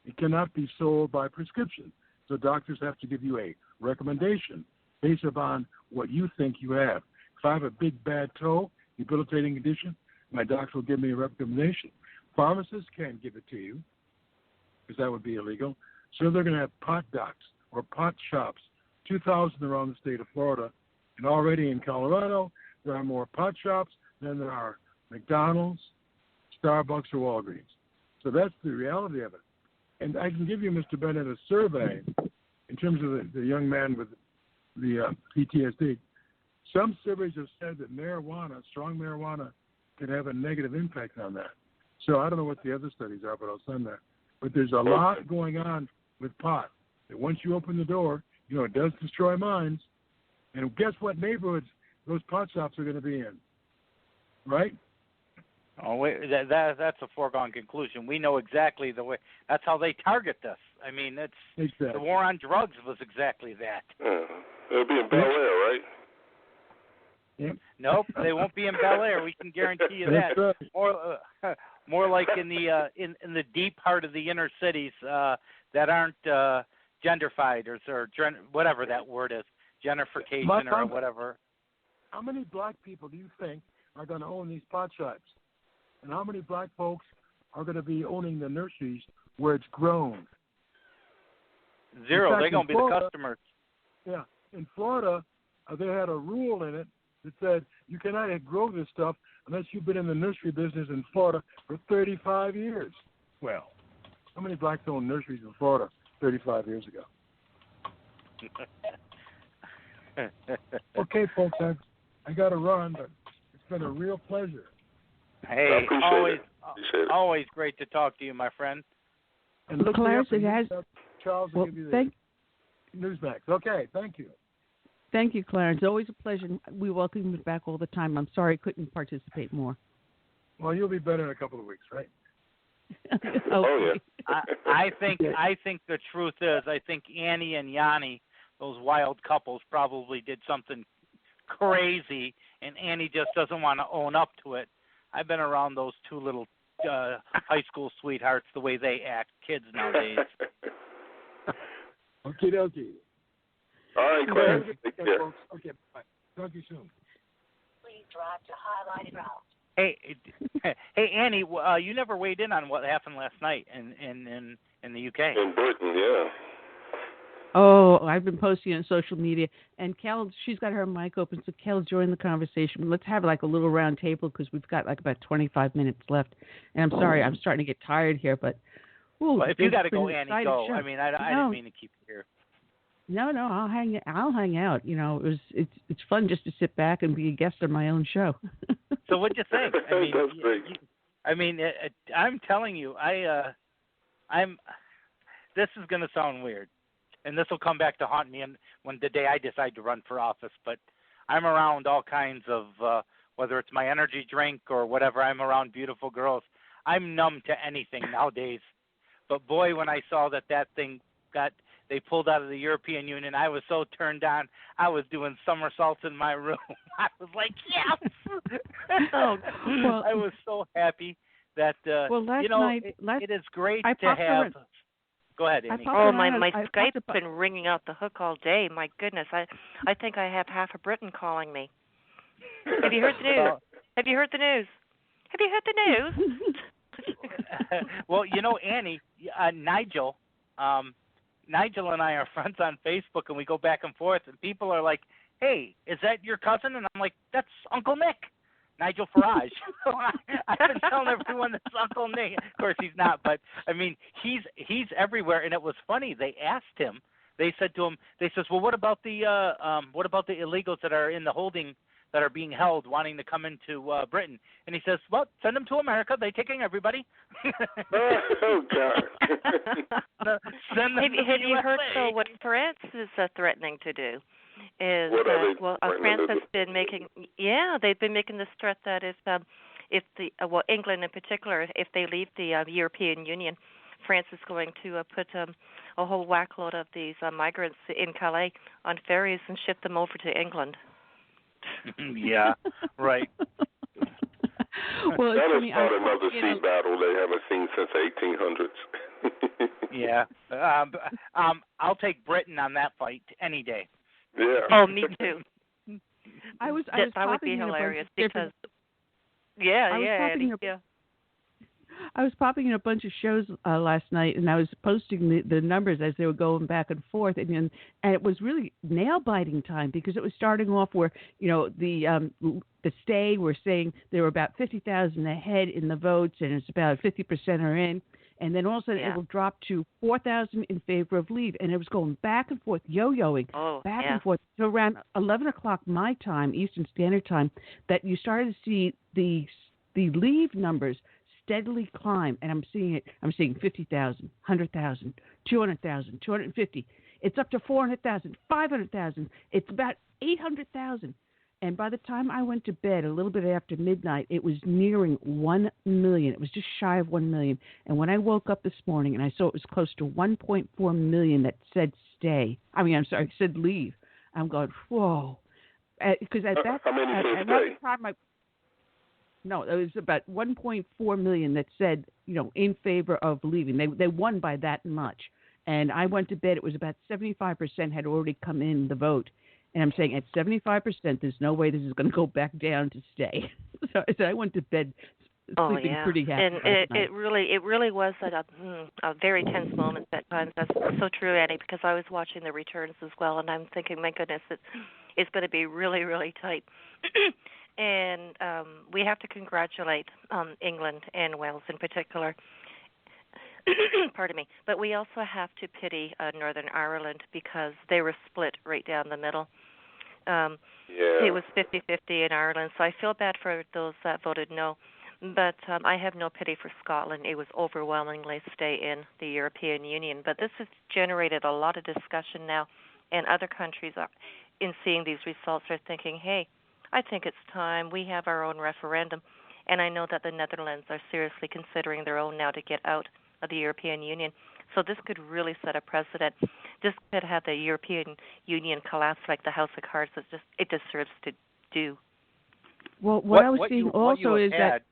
it cannot be sold by prescription. So doctors have to give you a recommendation based upon what you think you have. If I have a big bad toe, debilitating condition, my doctor will give me a recommendation. Pharmacists can't give it to you because that would be illegal. So they're going to have pot docs or pot shops, 2,000 around the state of Florida. And already in Colorado, there are more pot shops than there are McDonald's, Starbucks, or Walgreens. So that's the reality of it. And I can give you, Mr. Bennett, a survey in terms of the young man with the PTSD. Some surveys have said that marijuana, strong marijuana, can have a negative impact on that. So I don't know what the other studies are, but I'll send that. But there's a lot going on with pot. That once you open the door, it does destroy minds. And guess what neighborhoods those pot shops are going to be in, right? Oh, wait, that's a foregone conclusion. We know exactly the way. That's how they target this. I mean, the war on drugs was exactly that. It'll be in Bel Air, right? Yep. Nope, they wonon't be in Bel Air. We can guarantee you that. More like in the deep part of the inner cities that aren't gentrified or whatever that word is, gentrification or whatever. How many black people do you think are going to own these pot shops? And how many black folks are going to be owning the nurseries where it's grown? Zero. They're going to be the customers. Yeah. In Florida, they had a rule in it that said you cannot grow this stuff unless you've been in the nursery business in Florida for 35 years. Well, how many blacks owned nurseries in Florida 35 years ago? Okay, folks, I got to run, but it's been a real pleasure. Hey, always great to talk to you, my friend. And look, Clarence, Charles will give you the Newsmax. Okay, thank you. Thank you, Clarence. Always a pleasure. We welcome you back all the time. I'm sorry I couldn't participate more. Well, you'll be better in a couple of weeks, right? Okay. Oh, yeah. I think the truth is, I think Annie and Yanni, those wild couples, probably did something crazy, and Annie just doesn't want to own up to it. I've been around those two little high school sweethearts, the way they act, kids nowadays. Okie dokie. All right, Clarence. Take care. Okay, bye. Talk to you soon. Please drive to highlighted route. Hey, Annie, you never weighed in on what happened last night in the UK. In Britain, yeah. Oh, I've been posting on social media, and Kel, she's got her mic open, so Kel, join the conversation. Let's have like a little round table because we've got like about 25 minutes left. And I'm sorry, I'm starting to get tired here, but well, if you got to go, Annie, go. Show. I mean, I didn't mean to keep you here. No, I'll hang out. It's fun just to sit back and be a guest on my own show. So what'd you think? I mean, that's great. I'm telling you, this is going to sound weird, and this will come back to haunt me when the day I decide to run for office. But I'm around all kinds of, whether it's my energy drink or whatever. I'm around beautiful girls. I'm numb to anything nowadays. But boy, when I saw that thing they pulled out of the European Union, I was so turned on. I was doing somersaults in my room. I was like, yes! I was so happy that, last night, it is great to have. Go ahead, Amy. My Skype's been ringing out the hook all day. My goodness, I think I have half of Britain calling me. Have you heard the news? Have you heard the news? Have you heard the news? Well, Annie, Nigel and I are friends on Facebook, and we go back and forth, and people are like, hey, is that your cousin? And I'm like, that's Uncle Nick, Nigel Farage. I've been telling everyone that's Uncle Nick. Of course, he's not, but, I mean, he's everywhere, and it was funny. They asked him, they said to him, well, what about the illegals that are in the holding, that are being held, wanting to come into Britain? And he says, well, send them to America. They're taking everybody. Oh, God. Send them have you heard what France is threatening to do? France has been making, they've been making this threat that if England in particular, if they leave the European Union, France is going to put a whole whackload of these migrants in Calais on ferries and ship them over to England. Yeah, right. Well, that is not another sea battle they haven't seen since the 1800s. Yeah. I'll take Britain on that fight any day. Yeah. Oh, me too. That would be hilarious because I was popping in a bunch of shows last night, and I was posting the numbers as they were going back and forth, and it was really nail-biting time because it was starting off where the stay were saying there were about 50,000 ahead in the votes, and it's about 50% are in, and then all of a sudden it will drop to 4,000 in favor of leave, and it was going back and forth, yo-yoing, back and forth. So around 11 o'clock my time, Eastern Standard Time, that you started to see the leave numbers steadily climb, and I'm seeing 50,000, 100,000, 200,000, 250. It's up to 400,000, 500,000. It's about 800,000. And by the time I went to bed, a little bit after midnight, it was nearing 1 million. It was just shy of 1 million. And when I woke up this morning and I saw it was close to 1.4 million that said said leave. I'm going, whoa. Because at that how many said stay? No, it was about 1.4 million that said, in favor of leaving. They won by that much. And I went to bed, it was about 75% had already come in the vote. And I'm saying at 75%, there's no way this is going to go back down to stay. So I went to bed sleeping pretty happy. And it really was a very tense moment at times. That's so true, Annie, because I was watching the returns as well, and I'm thinking, my goodness, it's going to be really, really tight. And we have to congratulate England and Wales in particular. Pardon me. But we also have to pity Northern Ireland because they were split right down the middle. It was 50-50 in Ireland, so I feel bad for those that voted no. But I have no pity for Scotland. It was overwhelmingly stay in the European Union. But this has generated a lot of discussion now, and other countries in seeing these results are thinking, hey, I think it's time. We have our own referendum. And I know that the Netherlands are seriously considering their own now to get out of the European Union. So this could really set a precedent. This could have the European Union collapse like the House of Cards. It deserves to do. Well, what I was seeing also is that.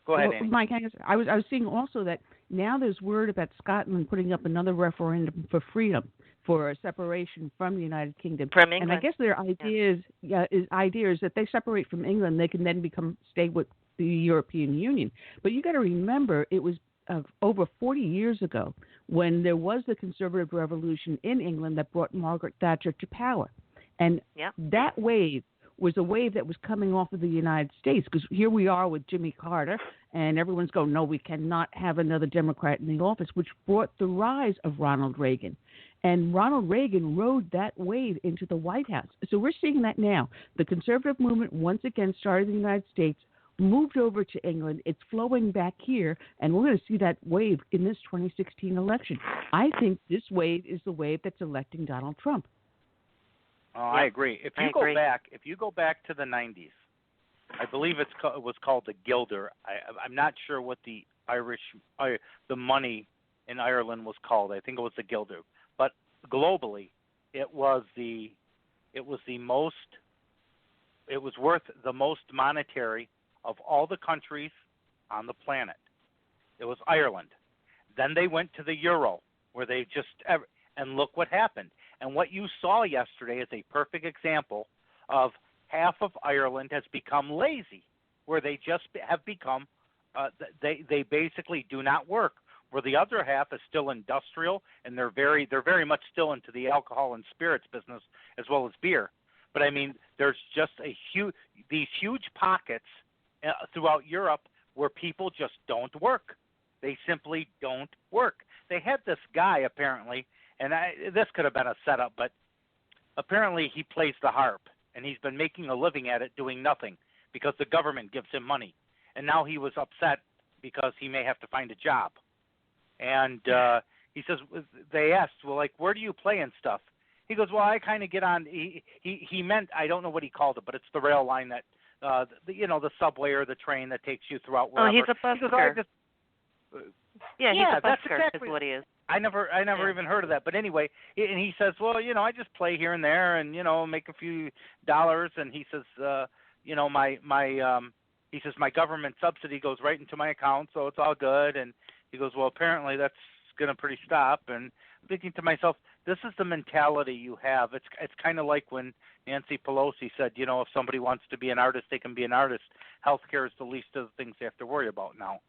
Go ahead, Annie. Mike, I was seeing also that now there's word about Scotland putting up another referendum for freedom, for a separation from the United Kingdom. From England. And I guess their idea is that they separate from England, they can then stay with the European Union. But you got to remember, it was over 40 years ago when there was the Conservative Revolution in England that brought Margaret Thatcher to power. And that wave was a wave that was coming off of the United States, because here we are with Jimmy Carter, and everyone's going, no, we cannot have another Democrat in the office, which brought the rise of Ronald Reagan. And Ronald Reagan rode that wave into the White House. So we're seeing that now. The conservative movement once again started in the United States, moved over to England. It's flowing back here, and we're going to see that wave in this 2016 election. I think this wave is the wave that's electing Donald Trump. Oh, I agree. If you go back to the 90s, I believe it was called the Guilder. I'm not sure what the money in Ireland was called. I think it was the Guilder. But globally, it was worth the most monetary of all the countries on the planet. It was Ireland. Then they went to the euro. where they just and look what happened. And what you saw yesterday is a perfect example of half of Ireland has become lazy, where they just have become they basically do not work. Where the other half is still industrial, and they're very much still into the alcohol and spirits business as well as beer. But I mean, there's just these huge pockets throughout Europe where people just don't work. They simply don't work. They had this guy apparently, and this could have been a setup, but apparently he plays the harp, and he's been making a living at it doing nothing because the government gives him money. And now he was upset because he may have to find a job. And he says, they asked, well, like, where do you play and stuff? He goes, well, I kind of get on. He meant, I don't know what he called it, but it's the rail line that, the subway or the train that takes you throughout wherever. Oh, he's a busker. He's a that's busker exactly is what he is. I never even heard of that. But anyway, and he says, well, I just play here and there and, make a few dollars. And he says, he says, my government subsidy goes right into my account, so it's all good. And he goes, well, apparently that's going to pretty stop. And I'm thinking to myself, this is the mentality you have. It's kind of like when Nancy Pelosi said, if somebody wants to be an artist, they can be an artist. Healthcare is the least of the things they have to worry about now.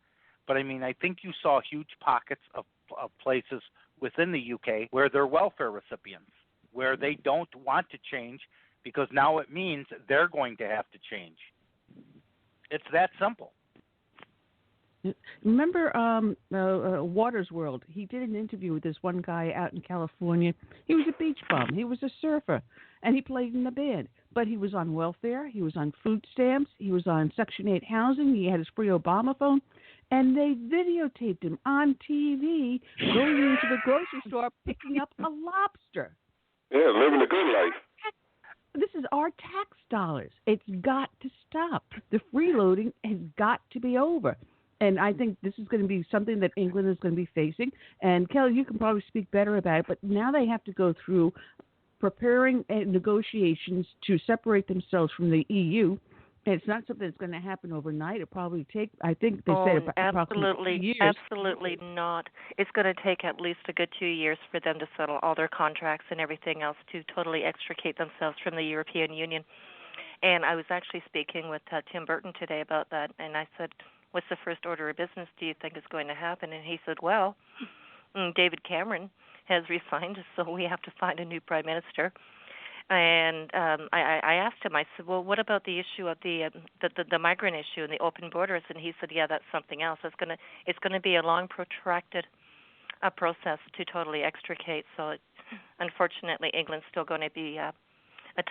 But, I mean, I think you saw huge pockets of places within the UK where they're welfare recipients, where they don't want to change because now it means they're going to have to change. It's that simple. Remember Waters World? He did an interview with this one guy out in California. He was a beach bum. He was a surfer, and he played in the band. But he was on welfare. He was on food stamps. He was on Section 8 housing. He had his free Obama phone. And they videotaped him on TV going into the grocery store picking up a lobster. Yeah, living a good life. This is our tax dollars. It's got to stop. The freeloading has got to be over. And I think this is going to be something that England is going to be facing. And, Kelly, you can probably speak better about it, but now they have to go through preparing negotiations to separate themselves from the EU. And it's not something that's going to happen overnight. It probably take, I think they said approximately 2 years. Absolutely not. It's going to take at least a good 2 years for them to settle all their contracts and everything else to totally extricate themselves from the European Union. And I was actually speaking with Tim Burton today about that, and I said, what's the first order of business do you think is going to happen? And he said, well, David Cameron has resigned, so we have to find a new prime minister. And I asked him, I said, well, what about the issue of the migrant issue and the open borders? And he said, yeah, that's something else. It's going to be a long, protracted process to totally extricate. So, unfortunately, England's still going to be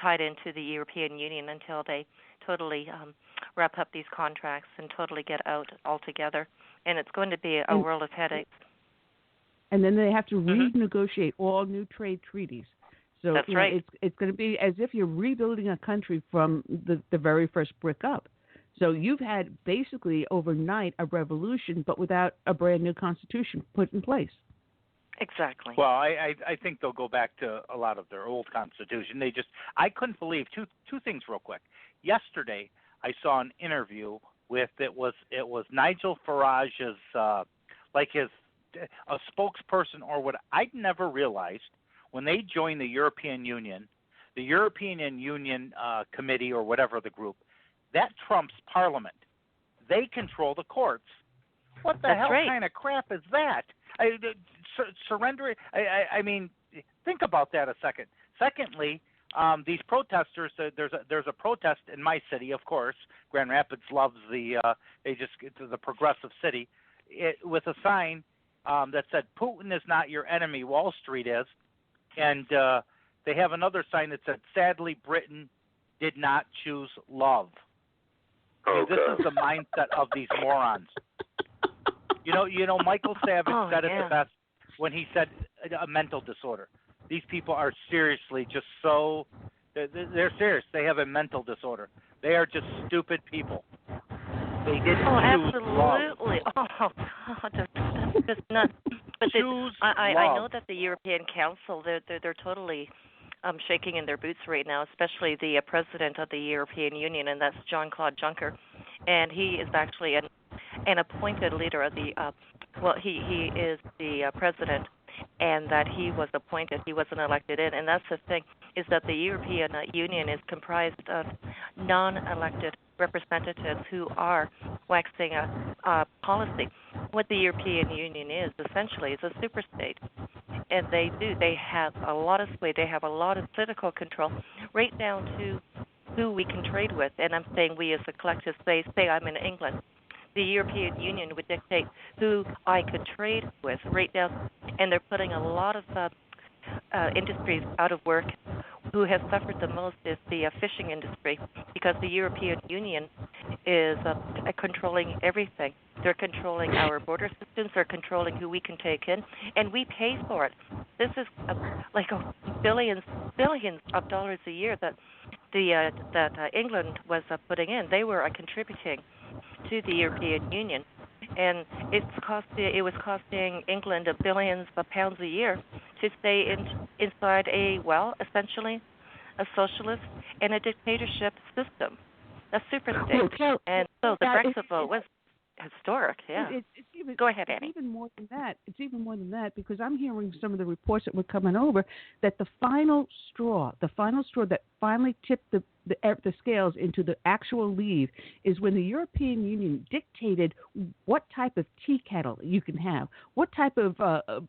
tied into the European Union until they totally wrap up these contracts and totally get out altogether. And it's going to be a world of headaches. And then they have to renegotiate all new trade treaties. So that's right. It's going to be as if you're rebuilding a country from the very first brick up. So you've had basically overnight a revolution, but without a brand new constitution put in place. Exactly. Well, I think they'll go back to a lot of their old constitution. I couldn't believe two things real quick. Yesterday, I saw an interview with it was Nigel Farage's a spokesperson or what I'd never realized. When they joined the European Union committee or whatever the group, that trumps Parliament. They control the courts. What the hell kind of crap is that? Surrender. I mean, think about that a second. Secondly, these protesters. There's a protest in my city, of course. Grand Rapids loves the progressive city, with a sign that said, "Putin is not your enemy. Wall Street is." And they have another sign that said, sadly, Britain did not choose love. Okay. This is the mindset of these morons. Michael Savage said it the best when he said a mental disorder. These people are seriously just so – they're serious. They have a mental disorder. They are just stupid people. They didn't choose love. Absolutely. Oh, God, that's just nuts. But I know that the European Council, they're totally shaking in their boots right now, especially the president of the European Union, and that's Jean-Claude Juncker. And he is actually an appointed leader of the he is the president. and that he was appointed, he wasn't elected in. And that's the thing, is that the European Union is comprised of non-elected representatives who are waxing a policy. What the European Union is, essentially, is a superstate. And they have a lot of sway, they have a lot of political control, right down to who we can trade with. And I'm saying we as a collective, say I'm in England. The European Union would dictate who I could trade with right now, and they're putting a lot of industries out of work. Who has suffered the most is the fishing industry, because the European Union is controlling everything. They're controlling our border systems, they're controlling who we can take in, and we pay for it. This is like billions of dollars a year that England was putting in. They were contributing to the European Union, and it was costing England billions of pounds a year to stay inside essentially a socialist and a dictatorship system, a super state. And so the Brexit vote was historic. Yeah. Go ahead, Annie. It's even more than that. It's even more than that, because I'm hearing some of the reports that were coming over that the final straw that finally tipped the scales into the actual leave is when the European Union dictated what type of tea kettle you can have, what type of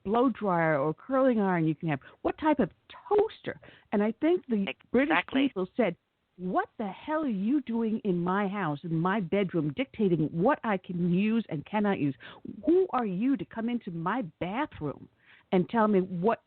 blow dryer or curling iron you can have, what type of toaster. And I think the British people said, what the hell are you doing in my house, in my bedroom, dictating what I can use and cannot use? Who are you to come into my bathroom and tell me what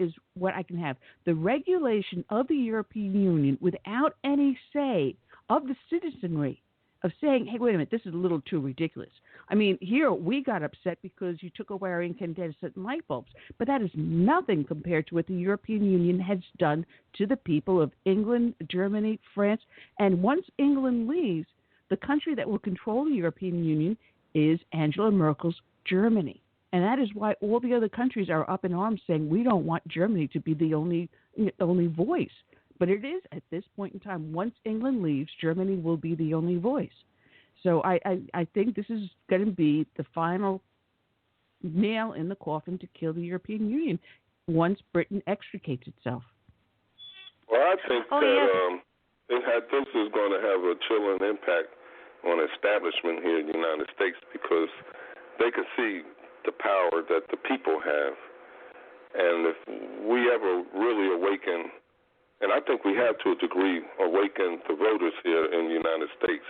I can have? The regulation of the European Union, without any say of the citizenry, of saying, hey, wait a minute, this is a little too ridiculous. I mean, here we got upset because you took away our incandescent light bulbs, but that is nothing compared to what the European Union has done to the people of England, Germany, France. And once England leaves, the country that will control the European Union is Angela Merkel's Germany. And that is why all the other countries are up in arms saying we don't want Germany to be the only voice. But it is, at this point in time, once England leaves, Germany will be the only voice. So I think this is going to be the final nail in the coffin to kill the European Union once Britain extricates itself. Well, I think this is going to have a chilling impact on establishment here in the United States, because they can see the power that the people have. And if we ever really awaken, and I think we have to a degree awakened the voters here in the United States,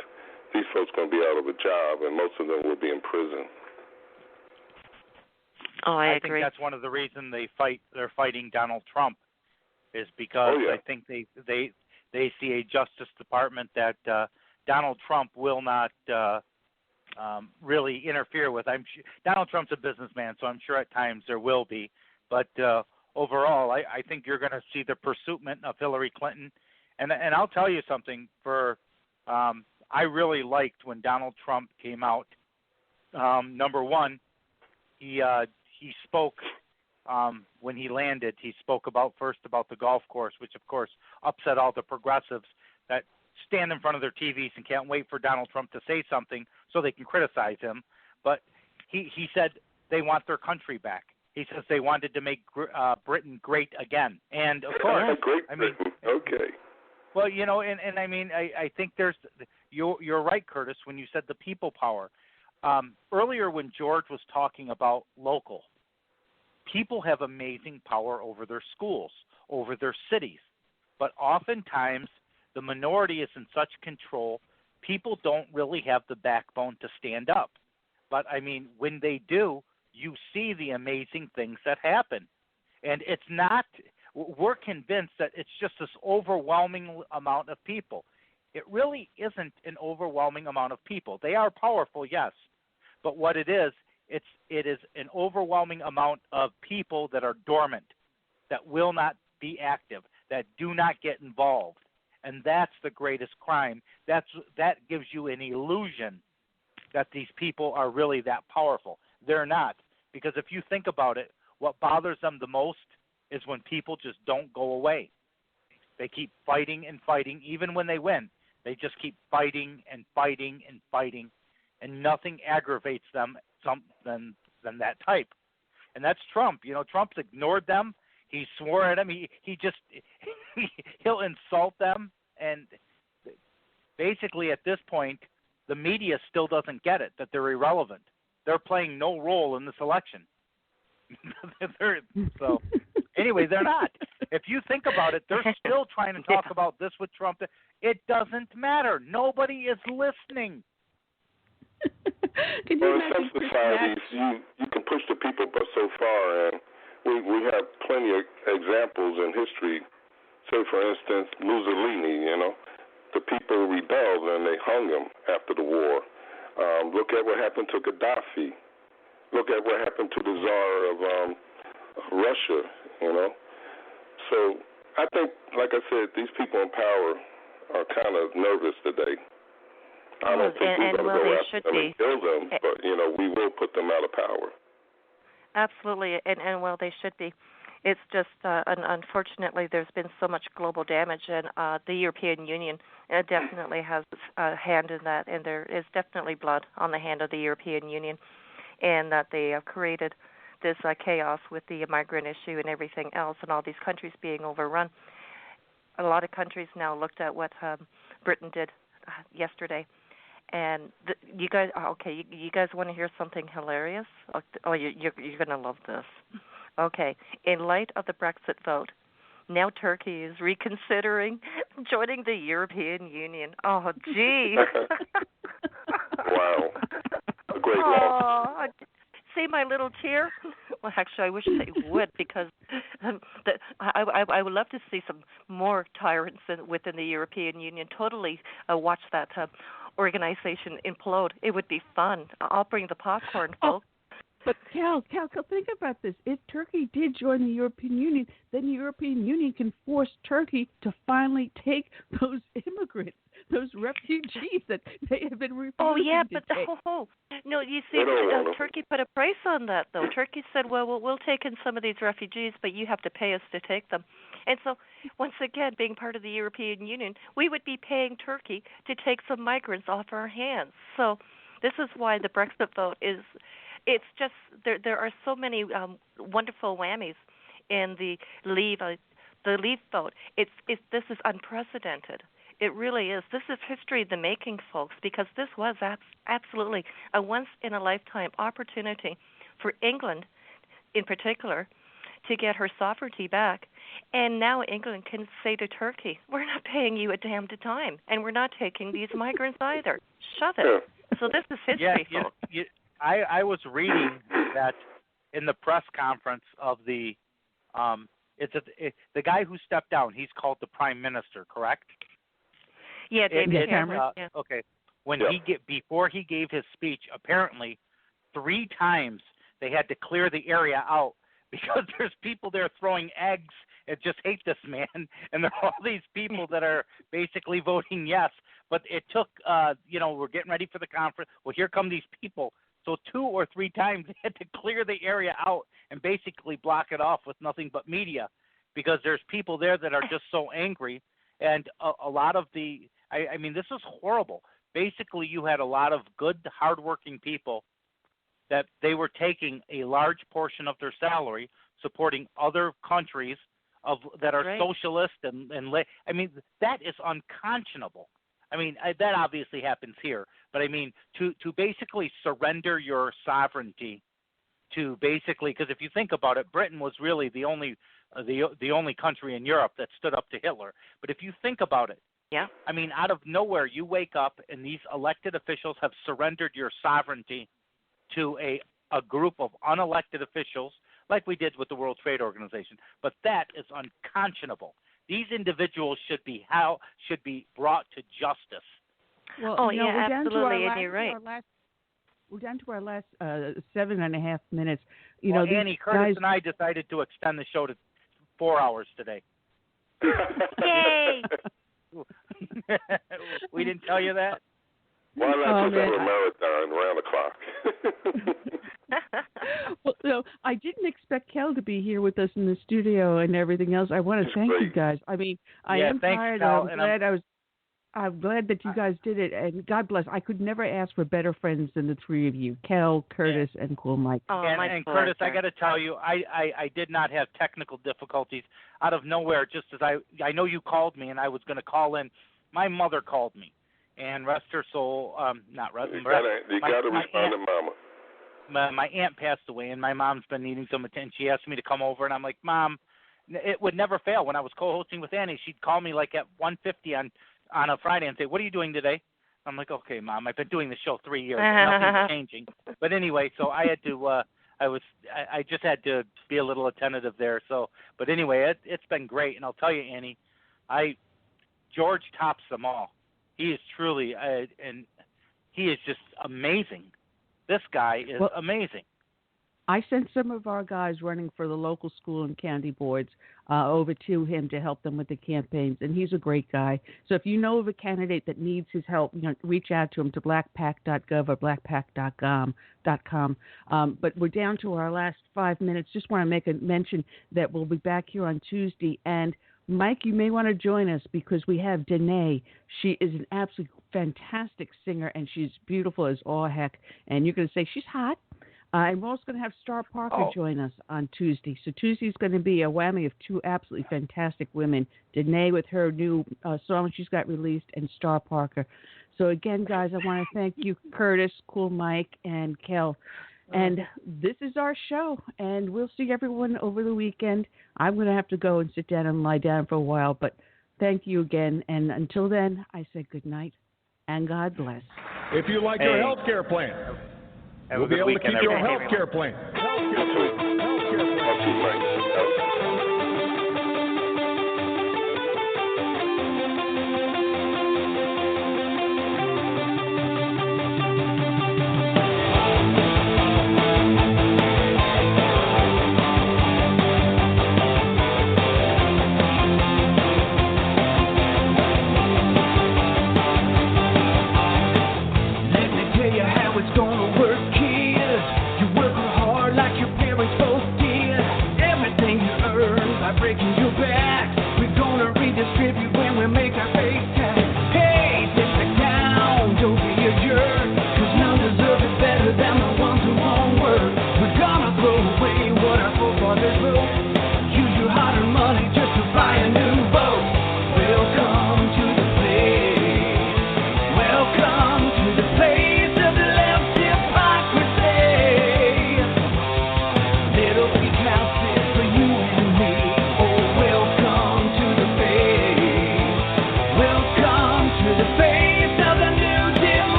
these folks are going to be out of a job, and most of them will be in prison. I think that's one of the reasons they're fighting Donald Trump, is because I think they see a Justice Department that Donald Trump will not really interfere with. Donald Trump's a businessman, so I'm sure at times there will be, but overall, I think you're going to see the pursuitment of Hillary Clinton. And I'll tell you something. I really liked when Donald Trump came out. Number one, he spoke when he landed. He spoke first about the golf course, which of course upset all the progressives that stand in front of their TVs and can't wait for Donald Trump to say something so they can criticize him. But he said they want their country back. He says they wanted to make Britain great again. And, of course, okay. Well, and I mean, I think you're right, Curtis, when you said the people power. Earlier when George was talking about local, people have amazing power over their schools, over their cities. But oftentimes the minority is in such control, people don't really have the backbone to stand up. But, I mean, when they do, you see the amazing things that happen. And it's not – we're convinced that it's just this overwhelming amount of people. It really isn't an overwhelming amount of people. They are powerful, yes. But what it is an overwhelming amount of people that are dormant, that will not be active, that do not get involved. And that's the greatest crime. That gives you an illusion that these people are really that powerful. They're not. Because if you think about it, what bothers them the most is when people just don't go away. They keep fighting and fighting, even when they win. They just keep fighting and fighting and fighting, and nothing aggravates them than that type. and that's Trump. Trump's ignored them. He swore at them. He'll insult them, and basically at this point, the media still doesn't get it, that they're irrelevant. They're playing no role in this election. So, anyway, they're not. If you think about it, they're still trying to talk about this with Trump. It doesn't matter. Nobody is listening. In some societies, you can push the people but so far, and we have plenty of examples in history. Say, for instance, Mussolini, the people rebelled and they hung him after the war. Look at what happened to Gaddafi. Look at what happened to the Tsar of Russia, So I think, like I said, these people in power are kind of nervous today. I don't think we're going to go after them and kill them, but, we will put them out of power. Absolutely, and they should be. It's just, unfortunately, there's been so much global damage, and the European Union definitely has a hand in that, and there is definitely blood on the hand of the European Union, and that they have created this chaos with the migrant issue and everything else, and all these countries being overrun. A lot of countries now looked at what Britain did yesterday. And you guys want to hear something hilarious? Oh, you're going to love this. Okay. In light of the Brexit vote, now Turkey is reconsidering joining the European Union. Oh, gee. Wow. A great loss. See my little tear? Well, actually, I wish they would, because I would love to see some more tyrants within the European Union. Totally watch that organization implode. It would be fun. I'll bring the popcorn, folks. But Cal, think about this. If Turkey did join the European Union, then the European Union can force Turkey to finally take those immigrants, those refugees that they have been refusing to take. No, you see, Turkey put a price on that, though. Turkey said, well, we'll take in some of these refugees, but you have to pay us to take them. And so, once again, being part of the European Union, we would be paying Turkey to take some migrants off our hands. So this is why the Brexit vote is, it's just, there are so many wonderful whammies in the Leave vote. This is unprecedented. It really is. This is history in the making, folks, because this was absolutely a once-in-a-lifetime opportunity for England, in particular, to get her sovereignty back. And now England can say to Turkey, we're not paying you a damn dime, and we're not taking these migrants either. Shut it. So this is history, folks. I was reading that in the press conference of the guy who stepped down. He's called the Prime Minister, correct? Yeah, David Cameron. Okay. Before he gave his speech, apparently 3 times they had to clear the area out because there's people there throwing eggs and just hate this man, and there are all these people that are basically voting yes. But it took, we're getting ready for the conference. Well, here come these people. So 2 or 3 times they had to clear the area out and basically block it off with nothing but media, because there's people there that are just so angry. And a lot of I mean, this is horrible. Basically, you had a lot of good, hardworking people that they were taking a large portion of their salary supporting other countries that are socialist and I mean, that is unconscionable. I mean, that obviously happens here, but I mean, to basically surrender your sovereignty to basically, because if you think about it, Britain was really the only country in Europe that stood up to Hitler. But if you think about it, I mean, out of nowhere, you wake up and these elected officials have surrendered your sovereignty to a group of unelected officials, like we did with the World Trade Organization. But that is unconscionable. These individuals should be brought to justice. Well, absolutely, and you're right. We're down to our last 7.5 minutes. Annie, Curtis and I decided to extend the show to 4 hours today. Yay! We didn't tell you that? Why not just have a marathon around the clock? Well, I didn't expect Kel to be here with us in the studio and everything else. I want to thank you guys. I mean, I am tired. I'm glad I was. I'm glad that you guys did it, and God bless. I could never ask for better friends than the three of you, Kel, Curtis, and Cool Mike. Oh, and Curtis, I got to tell you, I did not have technical difficulties out of nowhere. Just as I know you called me, and I was going to call in. My mother called me, and rest her soul, not rest. You got to respond to Mama. My aunt passed away, and my mom's been needing some attention. She asked me to come over, and I'm like, Mom, it would never fail. When I was co-hosting with Annie, she'd call me like at 1:50 on a Friday and say, "What are you doing today?" I'm like, "Okay, Mom, I've been doing the show 3 years. Nothing's changing." But anyway, so I had to. I just had to be a little attentive there. So, but anyway, it's been great, and I'll tell you, Annie, George tops them all. He is truly, and he is just amazing. This guy is amazing. I sent some of our guys running for the local school and county boards over to him to help them with the campaigns, and he's a great guy. So if you know of a candidate that needs his help, reach out to him to blackpac.gov or blackpac.com. But we're down to our last 5 minutes. Just want to make a mention that we'll be back here on Tuesday, and Mike, you may want to join us because we have Danae. She is an absolutely fantastic singer, and she's beautiful as all heck. And you're going to say she's hot. And we're also going to have Star Parker join us on Tuesday. So Tuesday's going to be a whammy of two absolutely fantastic women, Danae with her new song she's got released, and Star Parker. So again, guys, I want to thank you, Curtis, Cool Mike, and Kel. And this is our show, and we'll see everyone over the weekend. I'm going to have to go and sit down and lie down for a while, but thank you again. And until then, I say good night and God bless. If you like your health care plan, we'll be able to keep your health care plan.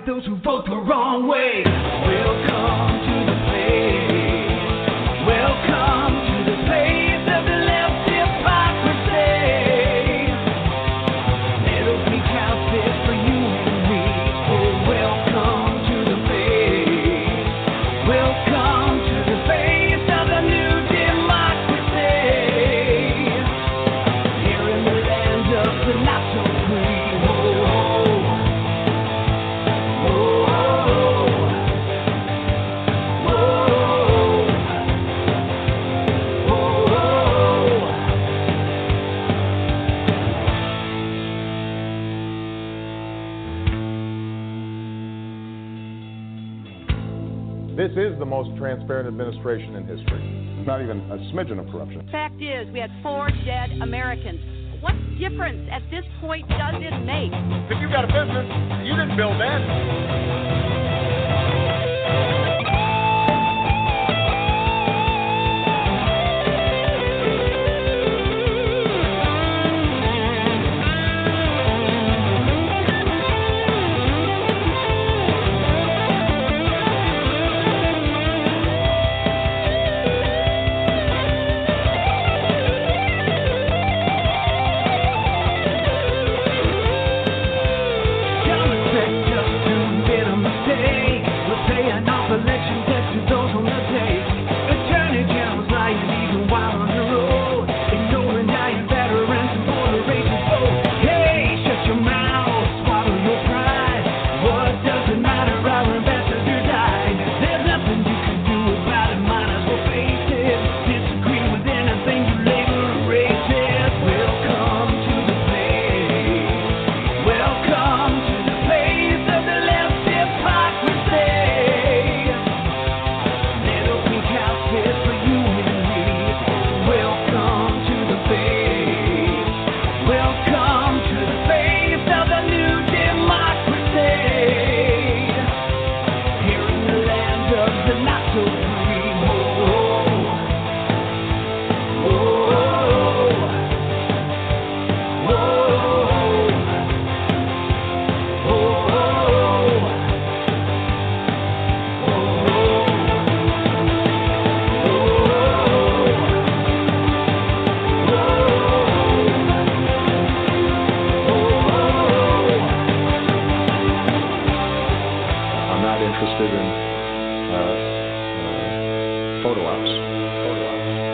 Those who vote the wrong way. Welcome to the place. Welcome to the place of the left hypocrisy. Little pink outfit for you and me. Oh, welcome to the place. Welcome to the face of the new democracy. Here in the land of the not so free. This is the most transparent administration in history. Not even a smidgen of corruption. Fact is, we had 4 dead Americans. What difference at this point does it make? If you've got a business, you didn't build that. Photo ops.